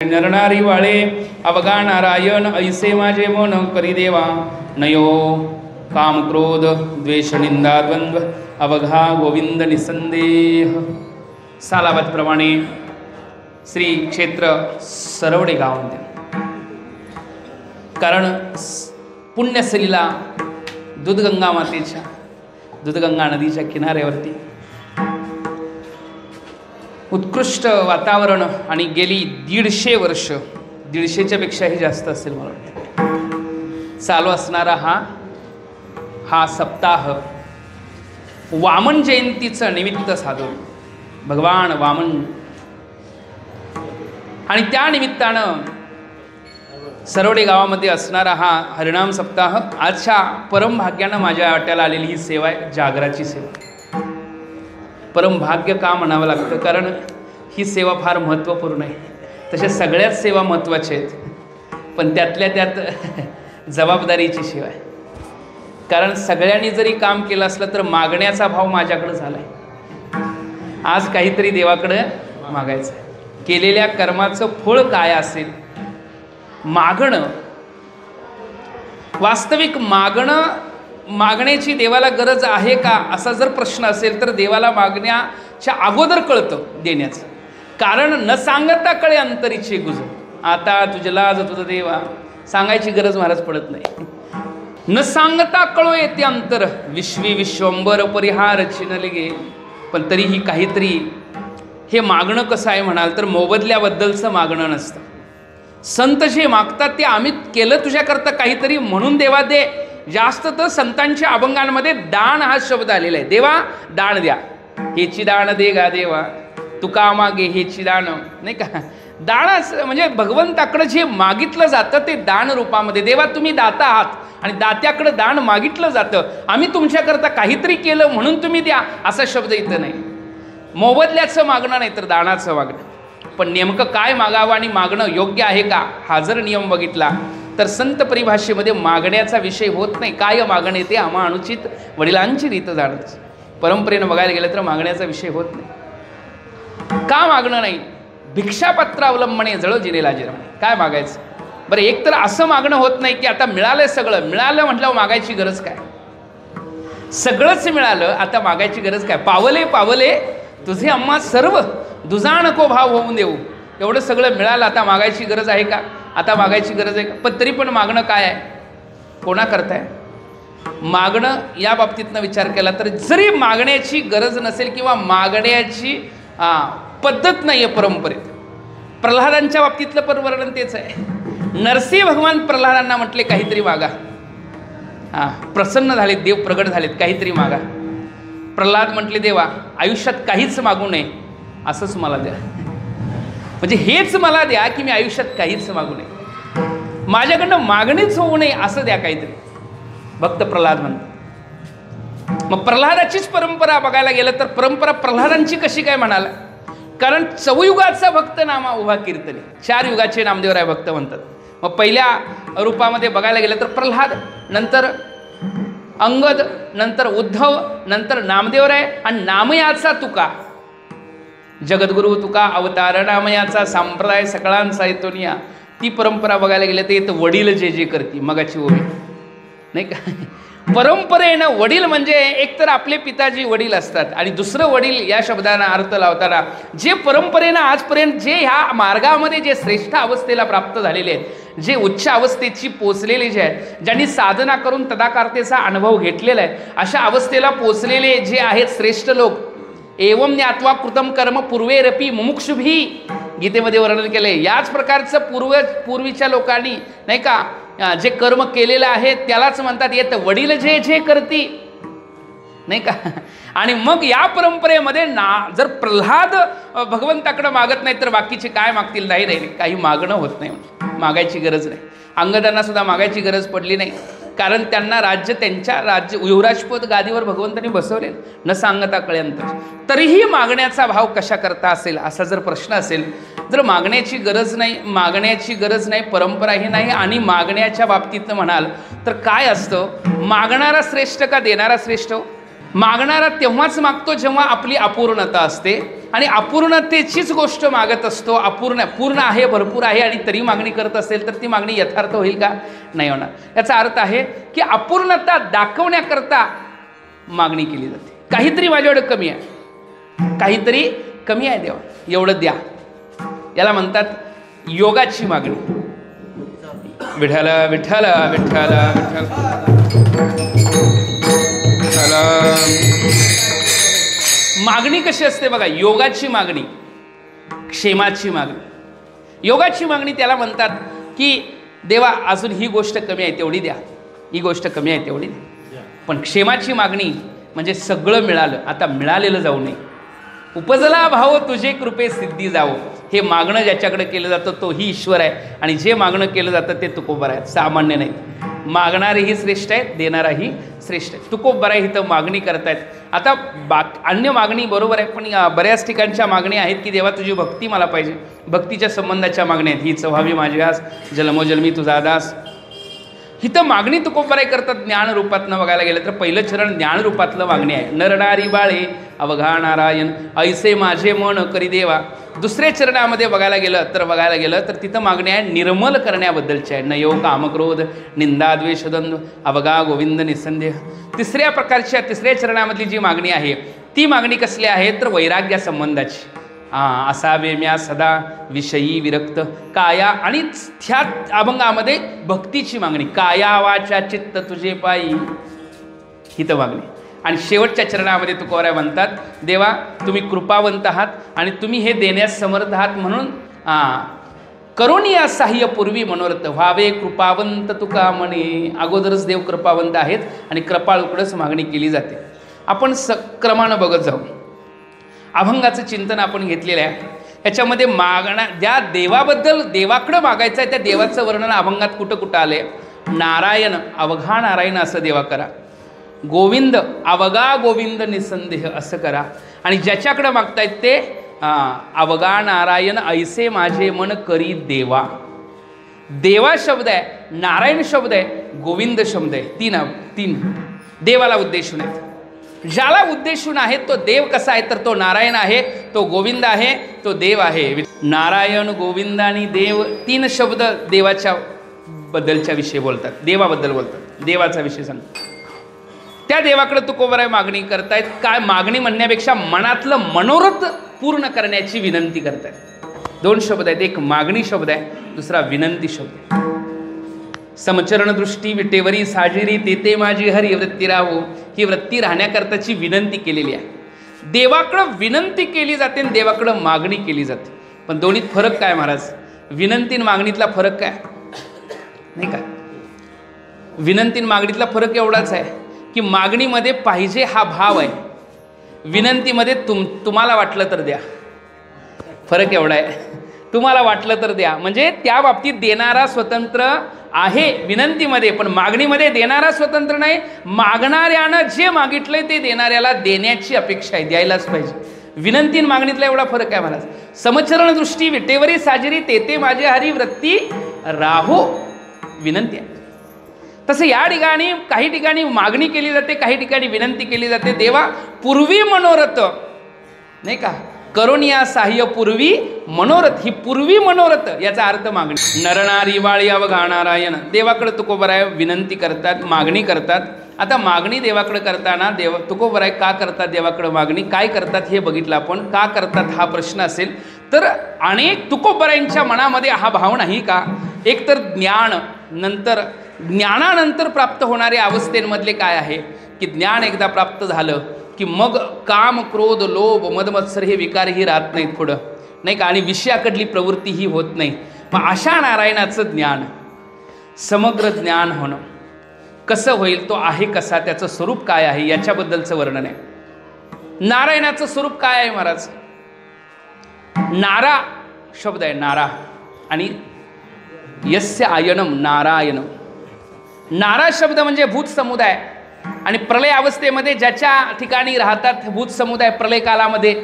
नरनारी वाळे अवघा नारायण ऐसे माझे मन करी देवा नयो काम क्रोध द्वेष निंदा द्वंद्व अवघा गोविंद निसंदेह। सालाबादप्रमाणे श्री क्षेत्र सरवडे गावामध्ये कारण पुण्यसलीला दूधगंगा मातेच्या दूधगंगा नदीच्या किनाऱ्यावरती उत्कृष्ट वातावरण आणि गेली 150 वर्ष 150च्या पेक्षाही जास्त असेल मला वाटतं चालू असणारा हा सप्ताह वामन जयंतीचं निमित्त साधून भगवान वामन आणि त्या निमित्तानं सरवडे गावामध्ये असणारा हा हरिनाम सप्ताह आजच्या परमभाग्यानं माझ्या वाट्याला आलेली ही सेवा आहे, जागराची सेवा। परमभाग्य का म्हणावं लागतं कारण ही सेवा फार महत्त्वपूर्ण आहे। तशा सगळ्याच सेवा महत्त्वाच्या आहेत पण त्यातल्या त्यात जबाबदारीची सेवा आहे। कारण सगळ्यांनी जरी काम केलं असलं तर मागण्याचा भाव माझ्याकडे झाला आहे। आज काहीतरी देवाकडे मागायचं आहे। केलेल्या कर्माचं फळ काय असेल, मागणं, वास्तविक मागण्याची देवाला गरज आहे का असा जर प्रश्न असेल तर देवाला मागण्याच्या अगोदर कळतं देण्याचं। कारण न सांगता कळे अंतरीचे गुज, आता तुझला तुझं देवा सांगायची गरज महाराज पडत नाही। न सांगता कळो येते अंतर विश्वी विश्वंबर परिहार चिनले गे। पण तरीही काहीतरी हे मागणं कसं आहे म्हणाल तर मोबदल्याबद्दलचं मागणं नसतं। संत जे मागतात ते आम्ही केलं तुझ्याकरता काहीतरी म्हणून देवा दे। जास्त तर संतांच्या अभंगांमध्ये दान हा शब्द आलेला आहे। देवा दान द्या, हेची दान दे गा देवा, तुका मागे हेची दान, नाही का। दानच म्हणजे भगवंताकडे जे मागितलं जातं ते दान रूपामध्ये। देवा तुम्ही दाता आहात आणि दात्याकडे दान मागितलं जातं। आम्ही तुमच्याकरता काहीतरी केलं म्हणून तुम्ही द्या असा शब्द इथं नाही। मोबदल्याचं मागणं नाही तर दानाचं मागणं। पण नेमकं काय मागावं आणि मागणं योग्य आहे का हा जर नियम बघितला तर संत परिभाषेमध्ये मागण्याचा विषय होत नाही। काय मागणे ते आम्हा अनुचित वडिलांची रीत जाणत। परंपरेनं बघायला गेलं तर मागण्याचा विषय होत नाही। का मागणं नाही? भिक्षापत्र अवलंबणे जळ जिनेला जिरवणे। काय मागायचं बरं? एक तर असं मागणं होत नाही की आता मिळालं, सगळं मिळालं म्हटल्यावर मागायची गरज काय? सगळंच मिळालं आता मागायची गरज काय? पावले पावले तुझे अम्मा सर्व दुजा नको भाव होऊन देऊ। एवढं सगळं मिळालं आता मागायची गरज आहे का? आता मागायची गरज आहे का? पण तरी पण मागणं काय आहे, कोणा करताय मागणं? या बाबतीतनं विचार केला तर जरी मागण्याची गरज नसेल किंवा मागण्याची पद्धत नाही आहे परंपरेत, प्रल्हादांच्या बाबतीतलं पण वर्णन तेच आहे। नरसिंह भगवान प्रल्हादांना म्हटले काहीतरी मागा, प्रसन्न झालेत, देव प्रगट झालेत, काहीतरी मागा। प्रल्हाद म्हटले देवा आयुष्यात काहीच मागू नये, असंच मला द्या। म्हणजे हेच मला द्या की मी आयुष्यात काहीच मागू नये, माझ्याकडनं मागणीच होऊ नये असं द्या काहीतरी। भक्त प्रल्हाद म्हणतात। मग प्रल्हादाचीच परंपरा बघायला गेलं तर परंपरा प्रल्हादांची कशी काय म्हणाला? कारण चौयुगाचा भक्त नामा उभा कीर्तने, 4 युगाचे नामदेवराय भक्त म्हणतात। मग पहिल्या रूपामध्ये बघायला गेलं तर प्रल्हाद, नंतर अंगद, नंतर उद्धव, नंतर नामदेवराय आणि नामयाचा तुका। जगद्गुरु तुका अवतार नामयाचा संप्रदाय सगळ्यांचा येतोनिया। ती परंपरा बघायला गेलं तर येतं वडील जे जे करती मगाची ओवी, नाही का। परंपरेनं वडील म्हणजे एक तर आपले पिताजी वडील असतात आणि दुसरं वडील या शब्दांना अर्थ लावताना जे परंपरेनं आजपर्यंत जे ह्या मार्गामध्ये जे श्रेष्ठ अवस्थेला प्राप्त झालेले आहेत, जे उच्च अवस्थेची पोचलेले जे आहेत, ज्यांनी साधना करून तदाकारतेचा अनुभव घेतलेला आहे, अशा अवस्थेला पोचलेले जे आहेत श्रेष्ठ लोक, एवं ज्ञात्वा कृतम कर्म पूर्वेरपी मुमुक्षुभी गीतेमध्ये वर्णन केले। याच प्रकारचं पूर्वीच्या लोकांनी नाही का जे कर्म केलेलं आहे त्यालाच म्हणतात येतं वडील जे जे करती, नाही का। आणि मग या परंपरेमध्ये जर प्रल्हाद भगवंताकडे मागत नाही तर बाकीचे काय मागतील? नाही नाही, काही मागणं होत नाही, मागायची गरज नाही। अंगदांना सुद्धा मागायची गरज पडली नाही कारण त्यांना राज्य युवराजपद गादीवर भगवंतांनी बसवले, न सांगता कळ्यांतर। तरीही मागण्याचा भाव कशा करता असेल असा जर प्रश्न असेल, जर मागण्याची गरज नाही, परंपराही नाही आणि मागण्याच्या बाबतीत म्हणाल तर काय असतं? मागणारा श्रेष्ठ का देणारा श्रेष्ठ? मागणारा तेव्हाच मागतो जेव्हा आपली अपूर्णता असते, आणि अपूर्णतेचीच गोष्ट मागत असतो. पूर्ण आहे, भरपूर आहे आणि तरी मागणी करत असेल तर ती मागणी यथार्थ होईल का? नाही होणार. याचा अर्थ आहे की अपूर्णता दाखवण्याकरता मागणी केली जाते. काहीतरी माझ्याकडे कमी आहे, काहीतरी कमी आहे देवा, एवढं द्या. याला म्हणतात योगाची मागणी. विठ्ठल विठ्ठल विठ्ठल विठ्ठल. मागणी कशी असते बघा. योगाची मागणी, क्षेमाची मागणी. योगाची मागणी त्याला म्हणतात की देवा अजून ही गोष्ट कमी आहे तेवढी द्या, ही गोष्ट कमी आहे तेवढी द्या. पण क्षेमाची मागणी म्हणजे सगळं मिळालं, आता मिळालेलं जाऊ नये. उपजला भाव तुझे कृपे सिद्धी जावो. हे मागणं ज्याच्याकडे केलं जातं तोही ईश्वर आहे, आणि जे मागणं केलं जातं ते तुकोबर आहे, सामान्य नाही. मागणारेही श्रेष्ठ आहेत, देणाराही श्रेष्ठ आहे. तुकोबर आहे इथं मागणी करतायत. आता अन्य मागणी बरोबर आहे, पण बऱ्याच ठिकाणच्या मागणी आहेत की देवा तुझी भक्ती मला पाहिजे, भक्तीच्या संबंधाच्या मागण्या आहेत. हीच व्हावी माझी आस, जन्मोजन्मी तुझा दास. इथं मागणी तुकोबराई करतात. ज्ञान रूपातनं बघायला गेलं तर पहिलं चरण ज्ञान रूपातलं मागणी आहे. नरनारी बाळे अवघा नारायण ऐसे माझे मन करी देवा. दुसऱ्या चरणामध्ये बघायला गेलं तर तिथं मागणी आहे निर्मल करण्याबद्दलची आहे. नयो कामक्रोध निंदा द्वेष द्वंद्व अवघा गोविंद निसंदेह. तिसऱ्या चरणामधली जी मागणी आहे ती मागणी कसली आहे तर वैराग्या संबंधाची. असावे म्या सदा विषयी विरक्त काया. आणि ह्या अभंगामध्ये भक्तीची मागणी, काया वाचा चित्त तुझे पायी, ही तर मागणी. आणि शेवटच्या चरणामध्ये तुकोबराय म्हणतात देवा तुम्ही कृपावंत आहात आणि तुम्ही हे देण्यास समर्थ आहात, म्हणून करुणी सहाय्य पूर्वी मनोरथ व्हावे कृपावंत तुका म्हणे. अगोदरच देव कृपावंत आहेत आणि कृपाळूकडंच मागणी केली जाते. आपण क्रमानं बघत जाऊ. अभंगाचं चिंतन आपण घेतलेलं आहे. याच्यामध्ये ज्या देवाबद्दल देवाकडं मागायचं आहे त्या देवाचं वर्णन अभंगात कुठं कुठं आलं आहे. नारायण अवघा नारायण असं देवा करा, गोविंद अवघा गोविंद निसंदेह असं करा, आणि ज्याच्याकडं मागतायत ते अवघा नारायण ऐसे माझे मन करी देवा. देवा शब्द आहे, नारायण शब्द आहे, गोविंद शब्द आहे. तीन देवाला उद्देशून आहेत. ज्याला उद्देशून आहे तो देव कसा आहे तर तो नारायण आहे, तो गोविंद आहे, तो देव आहे. नारायण गोविंद आणि देव तीन शब्द देवाच्या बद्दलच्या विषयी बोलतात, देवाबद्दल बोलतात, देवाचा विषय सांगतात. त्या देवाकडे तुकोबराय मागणी करतायत. काय मागणी म्हणण्यापेक्षा मनातलं मनोरथ पूर्ण करण्याची विनंती करतायत. दोन शब्द आहेत, एक मागणी शब्द आहे, दुसरा विनंती शब्द आहे. समचरण दृष्टी विटेवरी साजिरी तेते माझी हरी वृत्ती राहो. ही वृत्ती राहण्याकरताची विनंती केलेली आहे. देवाकडं विनंती केली जाते आणि देवाकडं मागणी केली जाते. पण दोन्हीत फरक काय महाराज? विनंती आणि मागणीतला फरक काय नाही का? विनंती आणि मागणीतला फरक एवढाच आहे की मागणीमध्ये पाहिजे हा भाव आहे, विनंतीमध्ये तुम्हाला वाटलं तर द्या. फरक एवढा आहे. तुम्हाला वाटलं तर द्या म्हणजे त्या बाबतीत देणारा स्वतंत्र आहे विनंतीमध्ये, पण मागणीमध्ये देणारा स्वतंत्र नाही. मागणाऱ्यानं जे मागितलंय ते देणाऱ्याला देण्याची अपेक्षा आहे, द्यायलाच पाहिजे. विनंती आणि मागणीतला एवढा फरक आहे महाराज. समचरण दृष्टी विटेवरी साजिरी तेते माझे हरी वृत्ती राहो, विनंती आहे. तसं या ठिकाणी काही ठिकाणी मागणी केली जाते, काही ठिकाणी विनंती केली जाते. देवा पूर्वी मनोरथ नाही का, करुणिया साह्य पूर्वी मनोरथ. ही पूर्वी मनोरथ याचा अर्थ मागणी. नरनारी बाळी अवघा नारायण. देवाकडे तुकोबराय विनंती करतात, मागणी करतात. आता मागणी देवाकडे करताना तुकोबराय का करतात देवाकडे मागणी, काय करतात हे बघितलं आपण. का करतात हा प्रश्न असेल तर अनेक तुकोबरायांच्या मनामध्ये हा भाव नाही का, एक तर ज्ञानानंतर प्राप्त होणाऱ्या अवस्थेंमधले काय आहे की ज्ञान एकदा प्राप्त झालं की मग काम क्रोध लोभ मदमत्सर हे विकारही राहत नाहीत पुढं नाही का, आणि विषयाकडली प्रवृत्तीही होत नाही. मग अशा नारायणाचं ज्ञान, समग्र ज्ञान होणं कसं होईल, तो आहे कसा, त्याचं स्वरूप काय आहे याच्याबद्दलचं वर्णन आहे. नारायणाचं स्वरूप काय आहे महाराज? नारा शब्द आहे, नारा, आणि यस्य आयनम नारायण. नारा शब्द म्हणजे भूत समुदाय, आणि प्रलय अवस्थेमध्ये ज्याच्या ठिकाणी राहतात भूत समुदाय प्रलय कालामध्ये,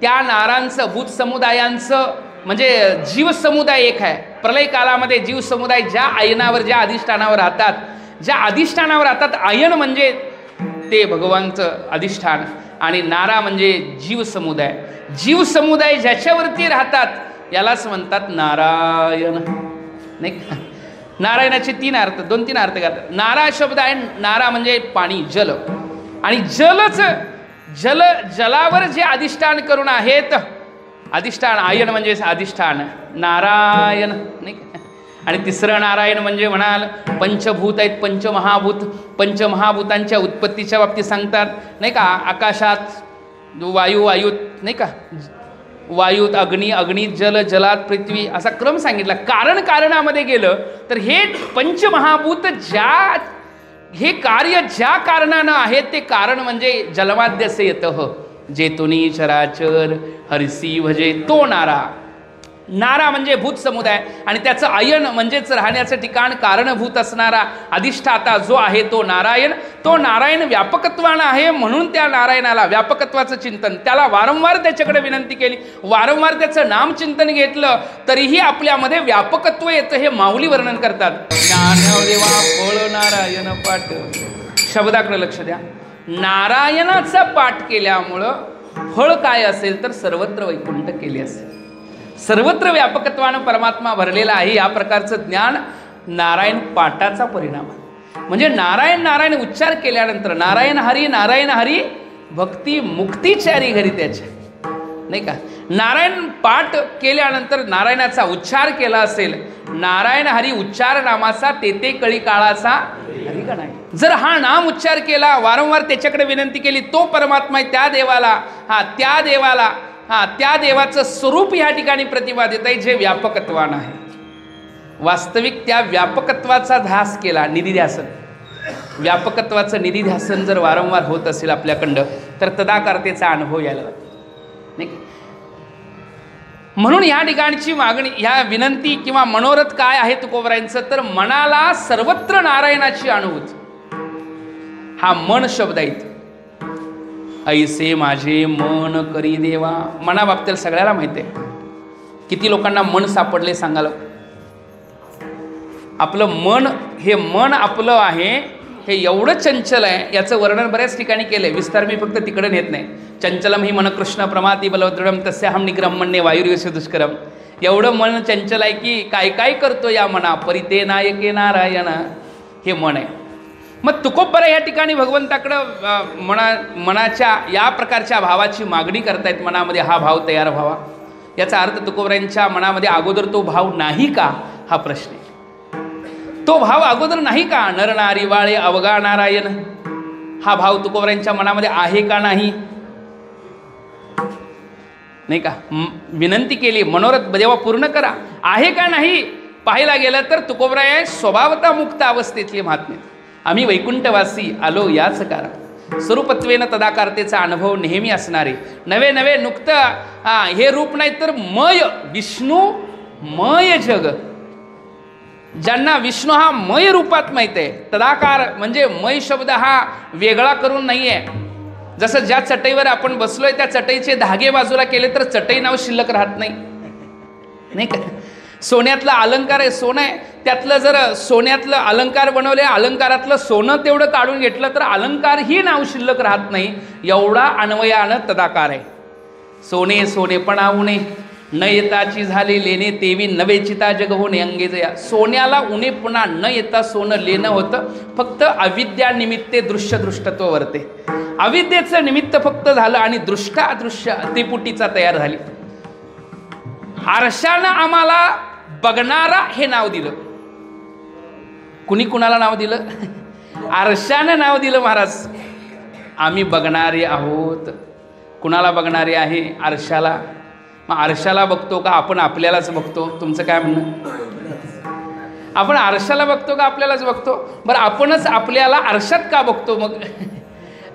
त्या नारांचं भूत समुदायांचं म्हणजे जीव समुदाय एक आहे. प्रलय कालामध्ये जीव समुदाय ज्या आयनावर ज्या अधिष्ठानावर राहतात, आयन म्हणजे ते भगवानचं अधिष्ठान. आणि नारा म्हणजे जीव समुदाय. जीव समुदाय ज्याच्यावरती राहतात यालाच म्हणतात नारायण, नाही का? नारायणाचे 2-3 अर्थ करतात. नारा शब्द आहे, नारा म्हणजे पाणी, जल. आणि जलावर जे अधिष्ठान करून आहेत, अधिष्ठान, आयन म्हणजे अधिष्ठान, नारायण, नाही का? आणि तिसरं नारायण म्हणजे म्हणाल पंचभूत आहेत, पंचमहाभूतांच्या उत्पत्तीच्या बाबतीत सांगतात, नाही का? आकाशात वायूत, नाही का? वायूत अग्नीत जल, जलात पृथ्वी, असा क्रम सांगितला. कारणामध्ये गेलं तर हे पंचमहाभूत हे कार्य ज्या कारणानं आहे ते कारण म्हणजे जलमाद्यसे येतः जेतुनी चराचर हरिसी भजे, तो नारा म्हणजे भूत समुदाय. आणि त्याचं आयन म्हणजेच राहण्याचं ठिकाण, कारणभूत असणारा अधिष्ठाता जो आहे तो नारायण व्यापकत्वानं आहे. म्हणून त्या नारायणाला व्यापकत्वाचं चिंतन, त्याला वारंवार त्याच्याकडे विनंती केली, वारंवार त्याचं नामचिंतन घेतलं तरीही आपल्यामध्ये व्यापकत्व येतं, हे माऊली वर्णन करतात. ज्ञानदेवा फळ नारायण पाठ, शब्दाकडे लक्ष द्या. नारायणाचा पाठ केल्यामुळं फळ काय असेल तर सर्वत्र वैकुंठ केले असेल. सर्वत्र व्यापकत्वानं परमात्मा भरलेला आहे, या प्रकारचं ज्ञान नारायण पाठाचा परिणाम आहे. म्हणजे नारायण उच्चार केल्यानंतर नारायण हरी भक्ती मुक्तीचारी घरी त्याच्या, नाही का? नारायण पाठ केल्यानंतर नारायणाचा उच्चार केला असेल, नारायण हरी उच्चार नामाचा तेते कळी काळाचा हरिगण आहे. जर हा नाम उच्चार केला, वारंवार त्याच्याकडे विनंती केली, तो परमात्मा आहे, त्या देवाचं स्वरूप या ठिकाणी प्रतिपादित आहे, जे व्यापकत्वानं आहे. वास्तविक त्या व्यापकत्वाचा ध्यास केला, निधिध्यासन, व्यापकत्वाचं निधिध्यासन जर वारंवार होत असेल आपल्याकडं तर तदाकारतेचा अनुभव यायला लागतो, नाही? म्हणून या ठिकाणची मागणी, ह्या विनंती किंवा मनोरथ काय आहे तुकोबरायांचं, तर मनाला सर्वत्र नारायणाची अनुभूती. हा मन शब्द आहे. ऐसे माझे मन करी देवा. मनाबाबतीत सगळ्याला माहिती आहे. किती लोकांना मन सापडले सांगाल? आपलं मन, हे मन आपलं आहे, हे एवढं चंचल आहे, याचं वर्णन बऱ्याच ठिकाणी केलं आहे. विस्तार मी फक्त तिकडे नेत नाही. चंचलम ही मन कृष्ण प्रमाती बलवदृढम तस्याहम निग्रहम म्हणणे वायुर्यश दुष्करम. एवढं मन चंचल आहे की काय करतो या मना, परिते नायके नारायण, हे मन आहे. मग तुकोबरा या ठिकाणी भगवंताकडं मनाच्या या प्रकारच्या भावाची मागणी करतायत. मनामध्ये हा भाव तयार व्हावा. याचा अर्थ तुकोबरांच्या मनामध्ये अगोदर तो भाव नाही का, हा प्रश्न आहे. तो भाव अगोदर नाही का? नर नारी वाळे अवगा नारायण, हा भाव तुकोबरांच्या मनामध्ये आहे का नाही, नाही का? विनंती केली, मनोरथ देवा पूर्ण करा, आहे का नाही पाहायला गेलं तर तुकोबराय स्वभावता मुक्त अवस्थेतले महात्मे. आम्ही वैकुंठवासी आलो याच कारण. स्वरूपत्वेनं तदाकारतेचा अनुभव नेहमी असणारे, नवे नुकतं हे रूप नाही तर मय, विष्णुमय जग. ज्यांना विष्णू हा मय रूपात माहीत आहे, तदाकार म्हणजे मय शब्द हा वेगळा करून नाही आहे. जसं ज्या चटईवर आपण बसलोय त्या चटईचे धागे बाजूला केले तर चटई नाव शिल्लक राहत नाही, नाही का? सोन्यातला अलंकार आहे, सोनं आहे, त्यातलं जर सोन्यातलं अलंकार बनवले, अलंकारातलं सोनं तेवढं काढून घेतलं तर अलंकार ही नाव शिल्लक राहत नाही. एवढा अन्वयानं तदाकार आहे. सोने सोनेपणा उणे न येताची झाले लेणे, तेवी नवे चिता जग होणे अंगे जया. सोन्याला उणेपणा न येता सोनं लेणं होतं. फक्त अविद्या निमित्ते दृश्यत्व वर्ते. अविद्येचं निमित्त फक्त झालं आणि दृष्टादृश्य त्रिपुटीचा तयार झाली. आरशानं आम्हाला बघणारा हे नाव दिलं. कुणी कुणाला नाव दिलं? आरशानं नाव दिलं महाराज. आम्ही बघणारे आहोत. कुणाला बघणारे आहे? आरशाला. मग आरशाला बघतो का आपण आपल्यालाच बघतो? तुमचं काय म्हणणं? आपण आरशाला बघतो का आपल्यालाच बघतो? बरं, आपणच आपल्याला आरशात का बघतो मग?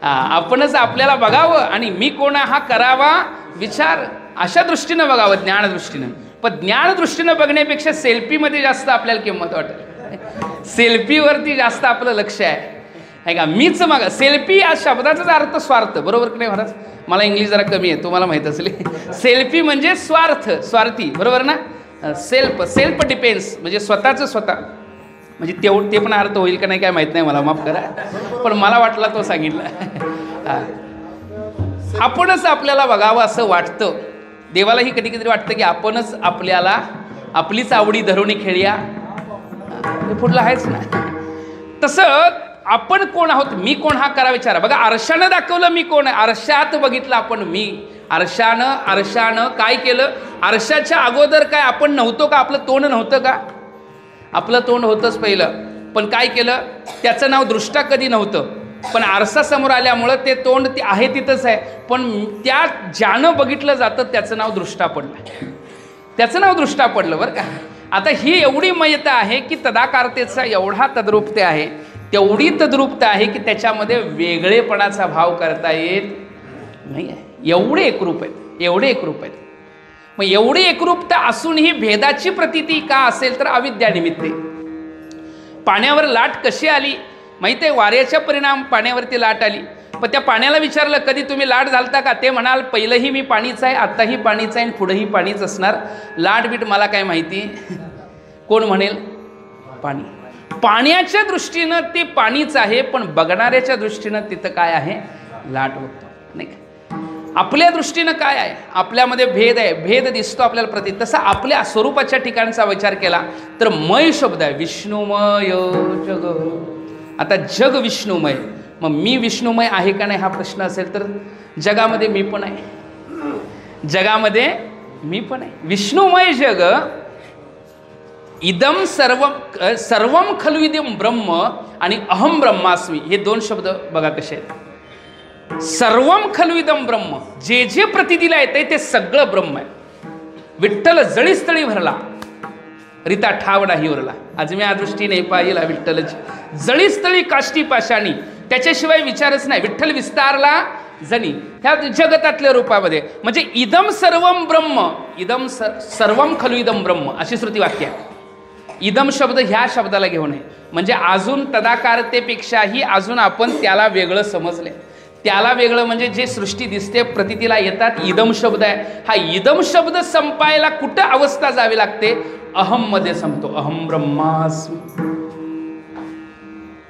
आपणच आपल्याला बघावं आणि मी कोण हा करावा विचार, अशा दृष्टीनं बघावं, ज्ञानदृष्टीनं. पण ज्ञानदृष्टीनं बघण्यापेक्षा सेल्फीमध्ये जास्त आपल्याला किंमत वाटेल. सेल्फीवरती जास्त आपलं लक्ष आहे का? मीच मग सेल्फी या शब्दाचाच अर्थ स्वार्थ, बरोबर की नाही महाराज? मला इंग्लिश जरा कमी आहे, तुम्हाला माहीत असेल. सेल्फी म्हणजे स्वार्थ, स्वार्थी, बरोबर ना? सेल्फ डिपेन्स म्हणजे स्वतःचं स्वतः, म्हणजे ते पण अर्थ होईल का नाही काय माहीत नाही मला, माफ करा, पण मला वाटला तो सांगितला. आपणच आपल्याला बघावं असं वाटतं. देवालाही कधी कधी वाटतं की आपणच आपल्याला आपलीच आवडी धरून खेळूया. हे पुढलं आहेच ना. तसं आपण कोण आहोत, मी कोण हा करा विचारा. बघा, आरशानं दाखवलं मी कोण आहे. आरशात बघितलं आपण मी. आरशानं काय केलं? आरशाच्या अगोदर काय आपण नव्हतो का? आपलं तोंड नव्हतं का? आपलं तोंड होतंच पहिलं. पण काय केलं? त्याचं नाव दृष्टा कधी नव्हतं. पण आरसा समोर आल्यामुळं ते तोंड ते आहे तिथंच आहे. पण त्या ज्यानं बघितलं जातं त्याचं नाव दृष्टा पडलं. त्याचं नाव दृष्टा पडलं बरं का. आता ही एवढी मयता आहे की तदाकारतेचा एवढा तद्रूपते आहे, तेवढी तद्रूपता आहे की त्याच्यामध्ये वेगळेपणाचा भाव करता येत नाही आहे. एवढे एकरूप आहेत. मग एवढी एकरूपता असूनही भेदाची प्रतीती का असेल तर अविद्यानिमित्ते. पाण्यावर लाट कशी आली माहिती आहे? वाऱ्याच्या परिणाम पाण्यावरती लाट आली. पण त्या पाण्याला विचारलं कधी तुम्ही लाट झालता का? ते म्हणाल पहिलंही मी पाणीच आहे, आत्ताही पाणीच आहे आणि पुढेही पाणीच असणार. लाट बीट मला काय माहिती. कोण म्हणेल? पाणी. पाण्याच्या दृष्टीनं ते पाणीच आहे, पण बघणाऱ्याच्या दृष्टीनं तिथं काय आहे? लाट बघतो नाही का. आपल्या दृष्टीनं काय आहे? आपल्यामध्ये भेद आहे, भेद दिसतो आपल्याला प्रती. तसा आपल्या स्वरूपाच्या ठिकाणचा विचार केला तर मय शब्द आहे. विष्णुमय जग. आता जग विष्णुमय, मग मी विष्णुमय आहे का नाही हा प्रश्न असेल तर जगामध्ये मी पण आहे. जगामध्ये मी पण आहे. विष्णुमय जग. इदम सर्वम खलु इदम ब्रह्म आणि अहम ब्रह्मास्मी हे दोन शब्द बघा कसे आहेत. सर्वम खलु इदम ब्रह्म, जे जे प्रतिदिला येते ते सगळं ब्रह्म आहे. विठ्ठल जळीस्थळी भरला, रीता ठाव नाही उरला. अजम्या दृष्टी नाही पाहिला विठ्ठलची, जळीस्थळी काष्टी पाषाणी. त्याच्याशिवाय विचारच नाही. विठ्ठल विस्तारला जणी ह्या जगतातल्या रूपामध्ये. म्हणजे इदम सर्वम ब्रह्म, इदम सर्वम खलु इदम ब्रह्म अशी श्रुती वाक्य आहे. इदम शब्द ह्या शब्दाला घेऊ नये. म्हणजे अजून तदाकारतेपेक्षाही अजून आपण त्याला वेगळं समजले. त्याला वेगळं म्हणजे जे सृष्टी दिसते प्रतितीला येतात इदम शब्द आहे. हा इदम शब्द संपायला कुठं अवस्था जावी लागते? अहम मध्ये संपतो. अहम ब्रह्मास्मी.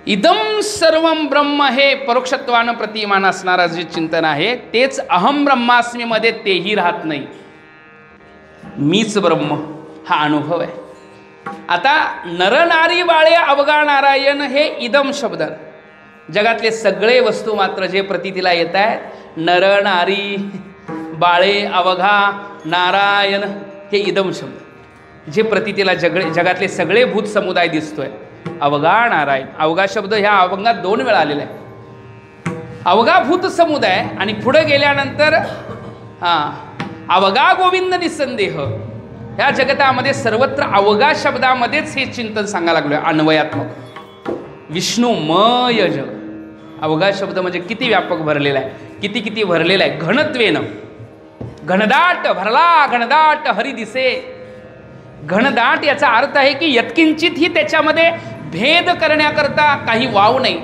इदम सर्वम ब्रह्म हे परोक्षत्वानं प्रतिमान असणारा जे चिंतन आहे तेच अहम ब्रह्मास्मी मध्ये तेही राहत नाही. मीच ब्रह्म हा अनुभव आहे. आता नरनारी बाळे अवघा नारायण हे इदम शब्द. जगातले सगळे वस्तू मात्र जे प्रतितीला येत आहेत नर नारी बाळे अवघा नारायण हे इदम शब्द. जे प्रतितीला जगातले सगळे भूत समुदाय दिसतोय अवघा नारायण. अवघा शब्द ह्या अभंगात 2 वेळा आलेला आहे. अवघा भूत समुदाय आणि पुढे गेल्यानंतर अवघा गोविंद निसंदेह. ह्या जगतामध्ये सर्वत्र अवघा शब्दामध्येच हे चिंतन सांगायला लागलोय अन्वयात्मक. विष्णुमय जग. अवघा शब्द म्हणजे किती व्यापक भरलेला आहे, किती भरलेला आहे. घनत्वेनं घनदाट भरला, घनदाट हरी दिसे. घनदाट याचा अर्थ आहे की यत्किंचित ही त्याच्यामध्ये भेद करण्याकरता काही वाव नाही.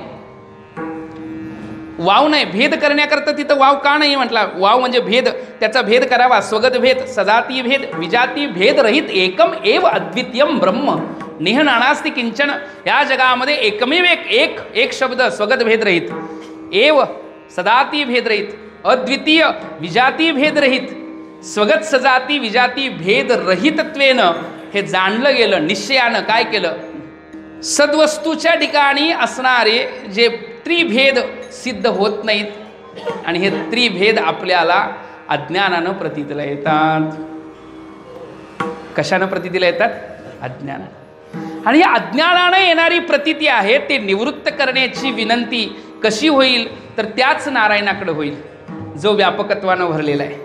वाव नाही. भेद करण्याकरता तिथं वाव का नाही म्हटला? वाव म्हणजे भेद, त्याचा भेद करावा. स्वगत भेद, सजाती भेद, विजाती भेद रहित एकम एव अद्वितीयम ब्रह्म नेह नानास्ति किंचन. या जगामध्ये एकमेव एक शब्द स्वगत भेद रहित, एव सदाती भेद रहित, अद्वितीय विजाती भेद रहित, स्वगत सजाती विजाती भेद रहितत्वेनं हे जाणलं गेलं. निश्चयानं काय केलं? सद्वस्तूच्या ठिकाणी असणारे जे त्रिभेद सिद्ध होत नाहीत आणि हे त्रिभेद आपल्याला अज्ञानानं प्रतीतीला येतात. कशानं प्रतीतीला येतात? अज्ञानानं. आणि या अज्ञानानं येणारी प्रतीती आहे ते निवृत्त करण्याची विनंती कशी होईल तर त्याच नारायणाकडे होईल जो व्यापकत्वानं भरलेला आहे.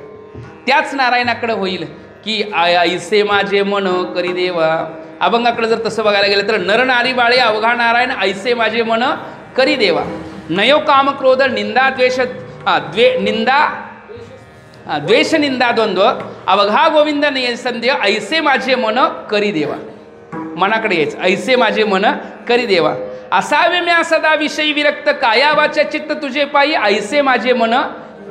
त्याच नारायणाकडे होईल की ऐसे माझे मन करी देवा. अभंगाकडे जर तसं बघायला गेलं तर नर नारी बाळे अवघा नारायण ऐसे माझे मन करी देवा. नयो काम क्रोध निंदा द्वेष द्वेष निंदा द्वंद्व अवघा गोविंद संदेह ऐसे माझे मन करी देवा. मनाकडे यायचं. ऐसे माझे मन करी देवा. असावे म्या सदा विषयी विरक्त काया वाचा चित्त तुझे पायी ऐसे माझे मन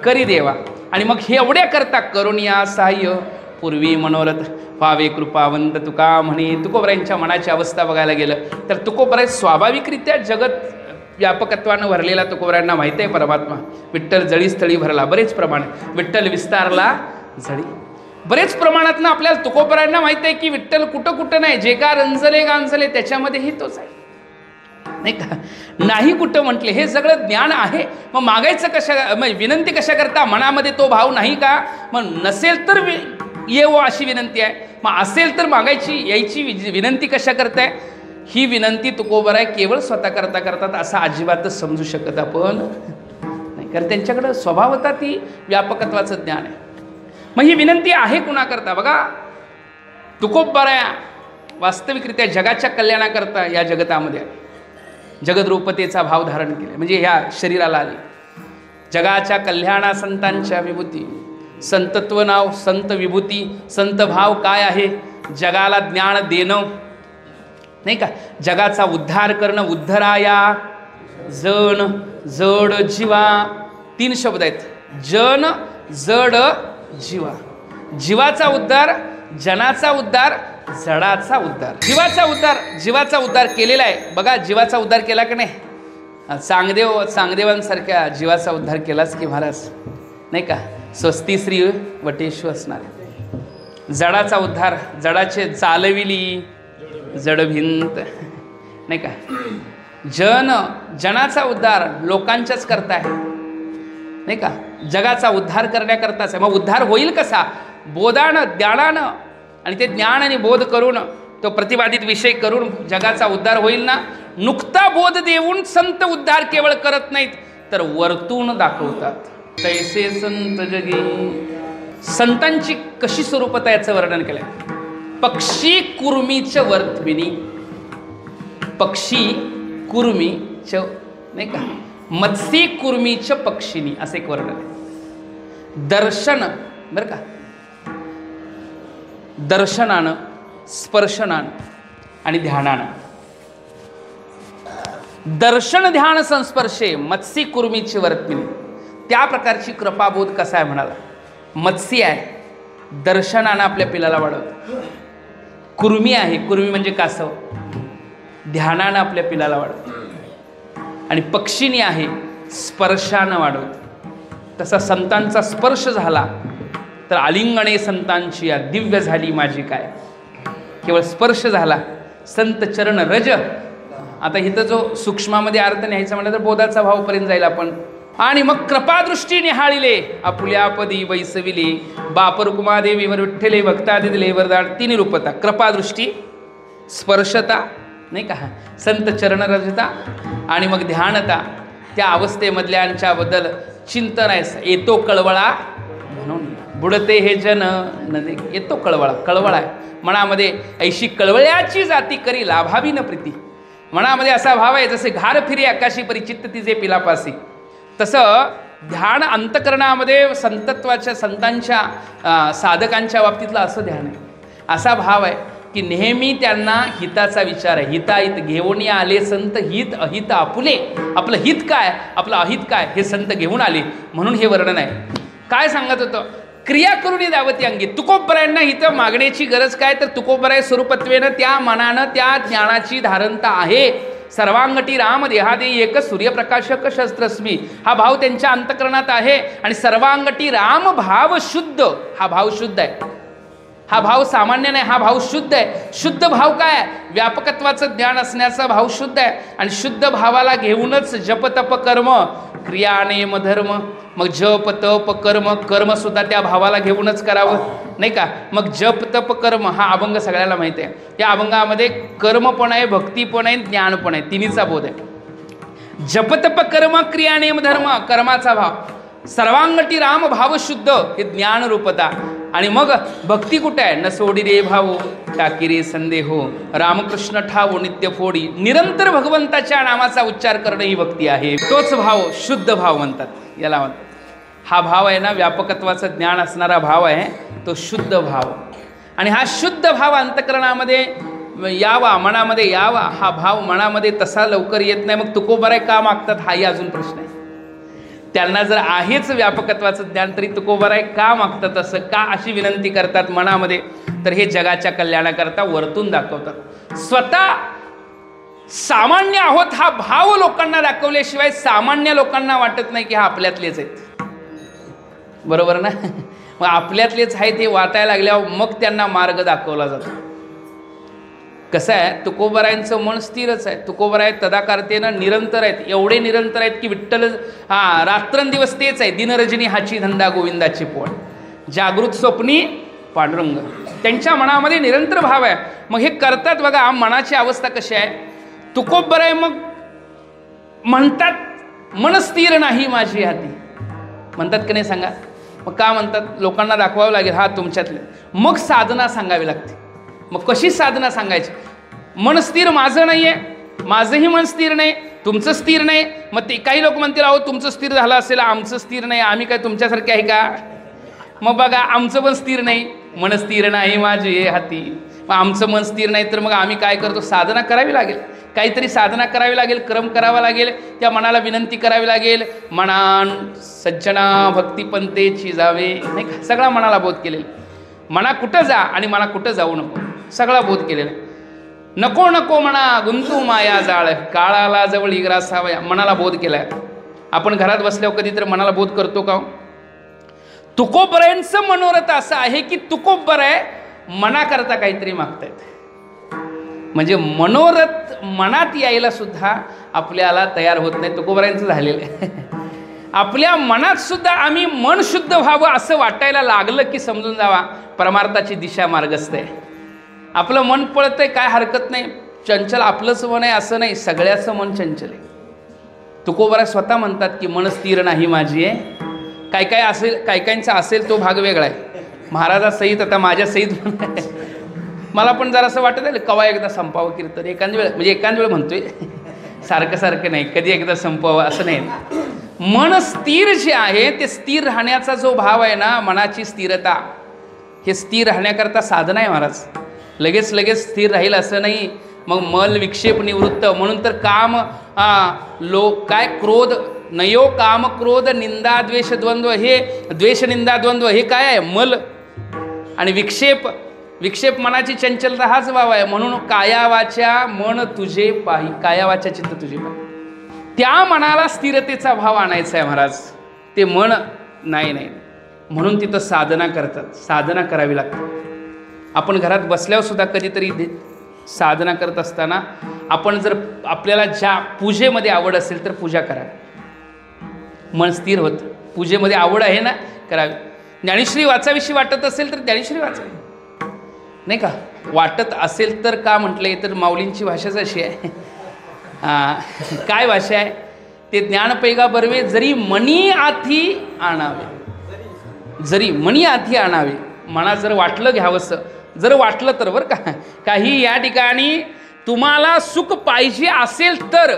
करी देवा. आणि मग हे एवढ्या करता करुणिया सहाय्य पूर्वी मनोरथ पावे कृपावंत तुका म्हणे. तुकोबरायांच्या मनाची अवस्था बघायला गेलं तर तुकोबराय स्वाभाविकरित्या जगत व्यापकत्वानं भरलेला तुकोबरायांना माहिती आहे परमात्मा. विठ्ठल जळी स्थळी भरला, बरेच प्रमाण. विठ्ठल विस्तारला जळी, बरेच प्रमाणातनं आपल्याला तुकोबरायांना माहिती आहे की विठ्ठल कुठं कुठं नाही, जे का रंजले गांजले त्याच्यामध्येही तोच आहे, नाही का. नाही कुठं म्हटले, हे सगळं ज्ञान आहे. मग मागायचं कशा, मग विनंती कशा करता, मनामध्ये तो भाव नाही का. मग नसेल तर येवो अशी विनंती आहे, मग असेल तर मागायची यायची विनंती कशा करताय. ही विनंती तुकोबराय केवळ स्वतः करता करतात असं अजिबातच समजू शकत आपण नाही, कारण त्यांच्याकडं स्वभावता ती व्यापकत्वाचं ज्ञान आहे. मग ही विनंती आहे कुणाकरता बघा. तुकोबराया वास्तविकरित्या जगाच्या कल्याणाकरता या जगतामध्ये जगद्रूपतेचा भाव धारण केला, म्हणजे ह्या शरीराला आली. जगाच्या कल्याणा संतांच्या विभूती, संतत्व नाव संत विभूती. संत भाव काय आहे, जगाला ज्ञान देणं, नाही का. जगाचा उद्धार करणं. उद्धराया जन जड जीवा, 3 शब्द आहेत. जन जड जीवा. जीवाचा उद्धार, जनाचा उद्धार, जडाचा उद्धार. जीवाचा उद्धार केलेला आहे बघा. जीवाचा उद्धार केला की नाही. चांगदेवांसारख्या जीवाचा उद्धार केलाच की महाराज, नाही का. स्वस्ती श्री वटेश्वर असणारे. जडाचा उद्धार, जडाचे चालविली जड भिंत, नाही का. जनाचा उद्धार लोकांच्याच करता आहे, नाही का. जगाचा उद्धार करण्याकरताच आहे. मग उद्धार होईल कसा, बोधानं ज्ञानानं. आणि ते ज्ञान आणि बोध करून, तो प्रतिपादित विषय करून जगाचा उद्धार होईल ना. नुकता बोध देऊन संत उद्धार केवळ करत नाहीत, तर वर्तून दाखवतात. तैसे संत जगी. संतांची कशी स्वरूपता याचं वर्णन केलंय. पक्षी कुर्मीच वर्तविनी, पक्षी कुर्मीच, नाही का. मत्सी कुर्मीच पक्षिणी असं एक वर्णन आहे. दर्शन, बरं का. दर्शनानं, स्पर्शनानं आणि ध्यानानं. दर्शन ध्यान संस्पर्शे मत्सी कुर्मीची वर्तविनी. त्या प्रकारची कृपाबोध कसा आहे म्हणाला. मत्सी आहे, दर्शनानं आपल्या पिलाला वाढवतं. कुर्मी आहे, कुर्मी म्हणजे कासव, ध्यानानं आपल्या पिलाला वाढवतं. आणि पक्षिणी आहे, स्पर्शानं वाढवतं. तसा संतांचा स्पर्श झाला तर आलिंगणे संतांची या दिव्य झाली माझी काय. केवळ स्पर्श झाला, संत चरण रज. आता इथं जो सूक्ष्मामध्ये अर्थ न्यायचा म्हटलं तर बोधाचा भावपर्यंत जाईल आपण. आणि मग कृपादृष्टी निहाळिले आपुल्यापदी बैसविले. बापर कुमादेवीवर विठ्ठले भक्तादि दिले वरदान. 3 रूपता, कृपादृष्टी, स्पर्शता, नाही का, संत चरणरजता आणि मग ध्यानता. त्या अवस्थेमधल्यांच्याबद्दल चिंतन आहे. येतो कळवळा म्हणून बुडते हे जन नदी. येतो कळवळा, कळवळा आहे मनामध्ये. ऐशी कळवळ्याची जाती करी लाभावी न प्रीती. मनामध्ये असा भाव आहे जसे घार फिरी आकाशी परिचित्त तिचे पिलापासी. तसं ध्यान अंतकरणामध्ये संतत्वाच्या संतांच्या साधकांच्या बाबतीतलं असं ध्यान आहे. असा भाव आहे की नेहमी त्यांना हिताचा विचार आहे. हिताहित घेऊन आले संत, हित अहित आपुले. आपलं हित काय, आपलं अहित काय हे संत घेऊन आले, म्हणून हे वर्णन आहे. काय सांगत होतं, क्रिया करून दावती अंगी. तुकोबरायांना इथं मागण्याची गरज काय, तर तुकोबराय स्वरूपत्वेनं त्या मनानं त्या ज्ञानाची धारणता आहे. सर्वांगटी राम देहादे एक सूर्यप्रकाशक शस्त्रस्मी. हा भाव त्यांच्या अंतकरणात आहे. आणि सर्वांगटी राम भाव शुद्ध, हा भाव शुद्ध आहे. हा भाव सामान्य नाही, हा भाव शुद्ध आहे. शुद्ध भाव काय, व्यापकत्वाचं ज्ञान असण्याचा भाव शुद्ध आहे. आणि शुद्ध भावाला घेऊनच जप तप कर्म, क्रिया नेम धर्म. मग जप तप कर्म, कर्मसुद्धा त्या भावाला घेऊनच करावं, नाही का. मग जप तप कर्म हा अभंग सगळ्याला माहिती आहे. या अभंगामध्ये कर्म पण आहे, भक्ती पण आहे, ज्ञान पण आहे, तिन्हीचा बोध आहे. जप तप कर्म क्रिया नेम धर्म, कर्माचा भाव. सर्वांगटी राम भाव शुद्ध, हे ज्ञान रूपता. आणि मग भक्ती कुठे आहे, न सोडी रे भावो टाकी रे संदेहो, रामकृष्ण ठावो नित्य फोडी. निरंतर भगवंताच्या नामाचा उच्चार करणं ही भक्ती आहे. तोच भाव शुद्ध भाव म्हणतात, याला म्हणतात. हा भाव आहे ना, व्यापकत्वाचं ज्ञान असणारा भाव आहे तो शुद्ध भाव. आणि हा शुद्ध भाव अंतकरणामध्ये यावा, मनामध्ये यावा. हा भाव मनामध्ये तसा लवकर येत नाही. मग तुकोबराय का मागतात, हाही अजून प्रश्न आहे. त्यांना जर आहेच व्यापकत्वाचं ज्ञान, तरी तुकोबराय का मागतात, असं का अशी विनंती करतात मनामध्ये, तर हे जगाच्या कल्याणाकरता वर्तून दाखवतात. स्वतः सामान्य आहोत हा भाव लोकांना दाखवल्याशिवाय सामान्य लोकांना वाटत नाही की हा आपल्यातलेच आहेत. बरोबर ना? मग आपल्यातलेच आहे ते वाटायला लागल्यावर मग त्यांना मार्ग दाखवला जातो. कसं आहे, तुकोबरायांचं मन स्थिरच आहे. तुकोबराय तदाकारतेनं निरंतर आहेत. एवढे निरंतर आहेत की विठ्ठल रात्रंदिवस तेच आहे. दिनरजनी हाची धंदा गोविंदाची पोळ, जागृत स्वप्नी पांडुरंग. त्यांच्या मनामध्ये निरंतर भाव आहे. मग हे करतात बघा. मनाची अवस्था कशी आहे? तुकोबराय मग म्हणतात मन स्थिर नाही माझी हाती. म्हणतात की नाही सांगा? मग का म्हणतात? लोकांना दाखवावं लागेल हा तुमच्यातले. मग साधना सांगावी लागते. मग कशी साधना सांगायची? मन स्थिर माझं नाही आहे, माझंही मन स्थिर नाही, तुमचं स्थिर नाही. मग ते काही लोक म्हणतील अहो तुमचं स्थिर झालं असेल, आमचं स्थिर नाही, आम्ही काय तुमच्यासारखे आहे का? मग बघा आमचं पण स्थिर नाही, मन स्थिर नाही माझे हाती. मग आमचं मन स्थिर नाही तर मग आम्ही काय करतो? साधना करावी लागेल. काहीतरी साधना करावी लागेल, क्रम करावा लागेल, त्या मनाला विनंती करावी लागेल. मनान सज्जना भक्तिपंथेची जावे, नाही का? सगळा मनाला बोध केलेला. मना कुठं जा आणि मना कुठं जाऊ नको, सगळा बोध केलेला. नको नको म्हणा गुंतू माया जाळ, काळाला जवळ इग्रासावया, मनाला बोध केलाय. आपण घरात बसल्यावर कधी तर मनाला बोध करतो का? तुकोबरायांचं मनोरथ असं आहे की तुकोबराय मनाकरता काहीतरी मागतायत. म्हणजे मनोरथ मनात यायला सुद्धा आपल्याला तयार होत नाही. तुकोबरायांचं झालेलं आहे. आपल्या मनात सुद्धा आम्ही मन शुद्ध व्हावं असं वाटायला लागलं की समजून जावा परमार्थाची दिशा मार्गस्थ आहे. आपलं मन पळतंय काय हरकत नाही, चंचल आपलंच मन आहे असं नाही, सगळ्याचं मन चंचल आहे. तुकोबराय स्वतः म्हणतात की मन स्थिर नाही माझी आहे. काय काय असेल, काय कायचा असेल तो भाग वेगळा आहे. महाराजासहित आता माझ्या सहित मला पण जरासं वाटत आहे कवा एकदा संपावं कीर्तन. एखाद वेळ म्हणजे एखाद वेळ म्हणतोय, सारखं सारखं नाही, कधी एकदा संपावं असं नाही. मन स्थिर जे आहे ते स्थिर राहण्याचा जो भाव आहे ना, मनाची स्थिरता, हे स्थिर राहण्याकरता साधना आहे महाराज. लगेच लगेच स्थिर राहील असं नाही. मग मल विक्षेप निवृत्त म्हणून तर काम काय क्रोध नयो काम क्रोध निंदा द्वेष द्वंद्व, हे द्वेष निंदा द्वंद्व हे काय आहे? मल आणि विक्षेप. विक्षेप मनाची चंचलता हाच भाव आहे. म्हणून कायावाच्या मन तुझे पाही, कायावाच्या चित्त तुझे पाही, त्या मनाला स्थिरतेचा भाव आणायचा आहे महाराज. ते मन नाही नाही म्हणून तिथं साधना करतात. साधना करावी लागते. आपण घरात बसल्यावर सुद्धा कधीतरी साधना करत असताना आपण जर आपल्याला ज्या पूजेमध्ये आवड असेल तर पूजा करा. मन स्थिर होतं. पूजेमध्ये आवड आहे ना, करावी. ज्ञानेश्वरी वाचाविषयी वाटत असेल तर ज्ञानेश्वरी वाचावी, नाही का? वाटत असेल तर का म्हटलं तर माऊलींची भाषाच अशी आहे. काय भाषा आहे? ते ज्ञानपैगा बर्वे जरी मनी आथी आणावे, जरी मनी आथी आणावे. मना जर वाटलं घ्यावंसं, जर वाटलं तर बरं का. काही या ठिकाणी तुम्हाला सुख पाहिजे असेल तर,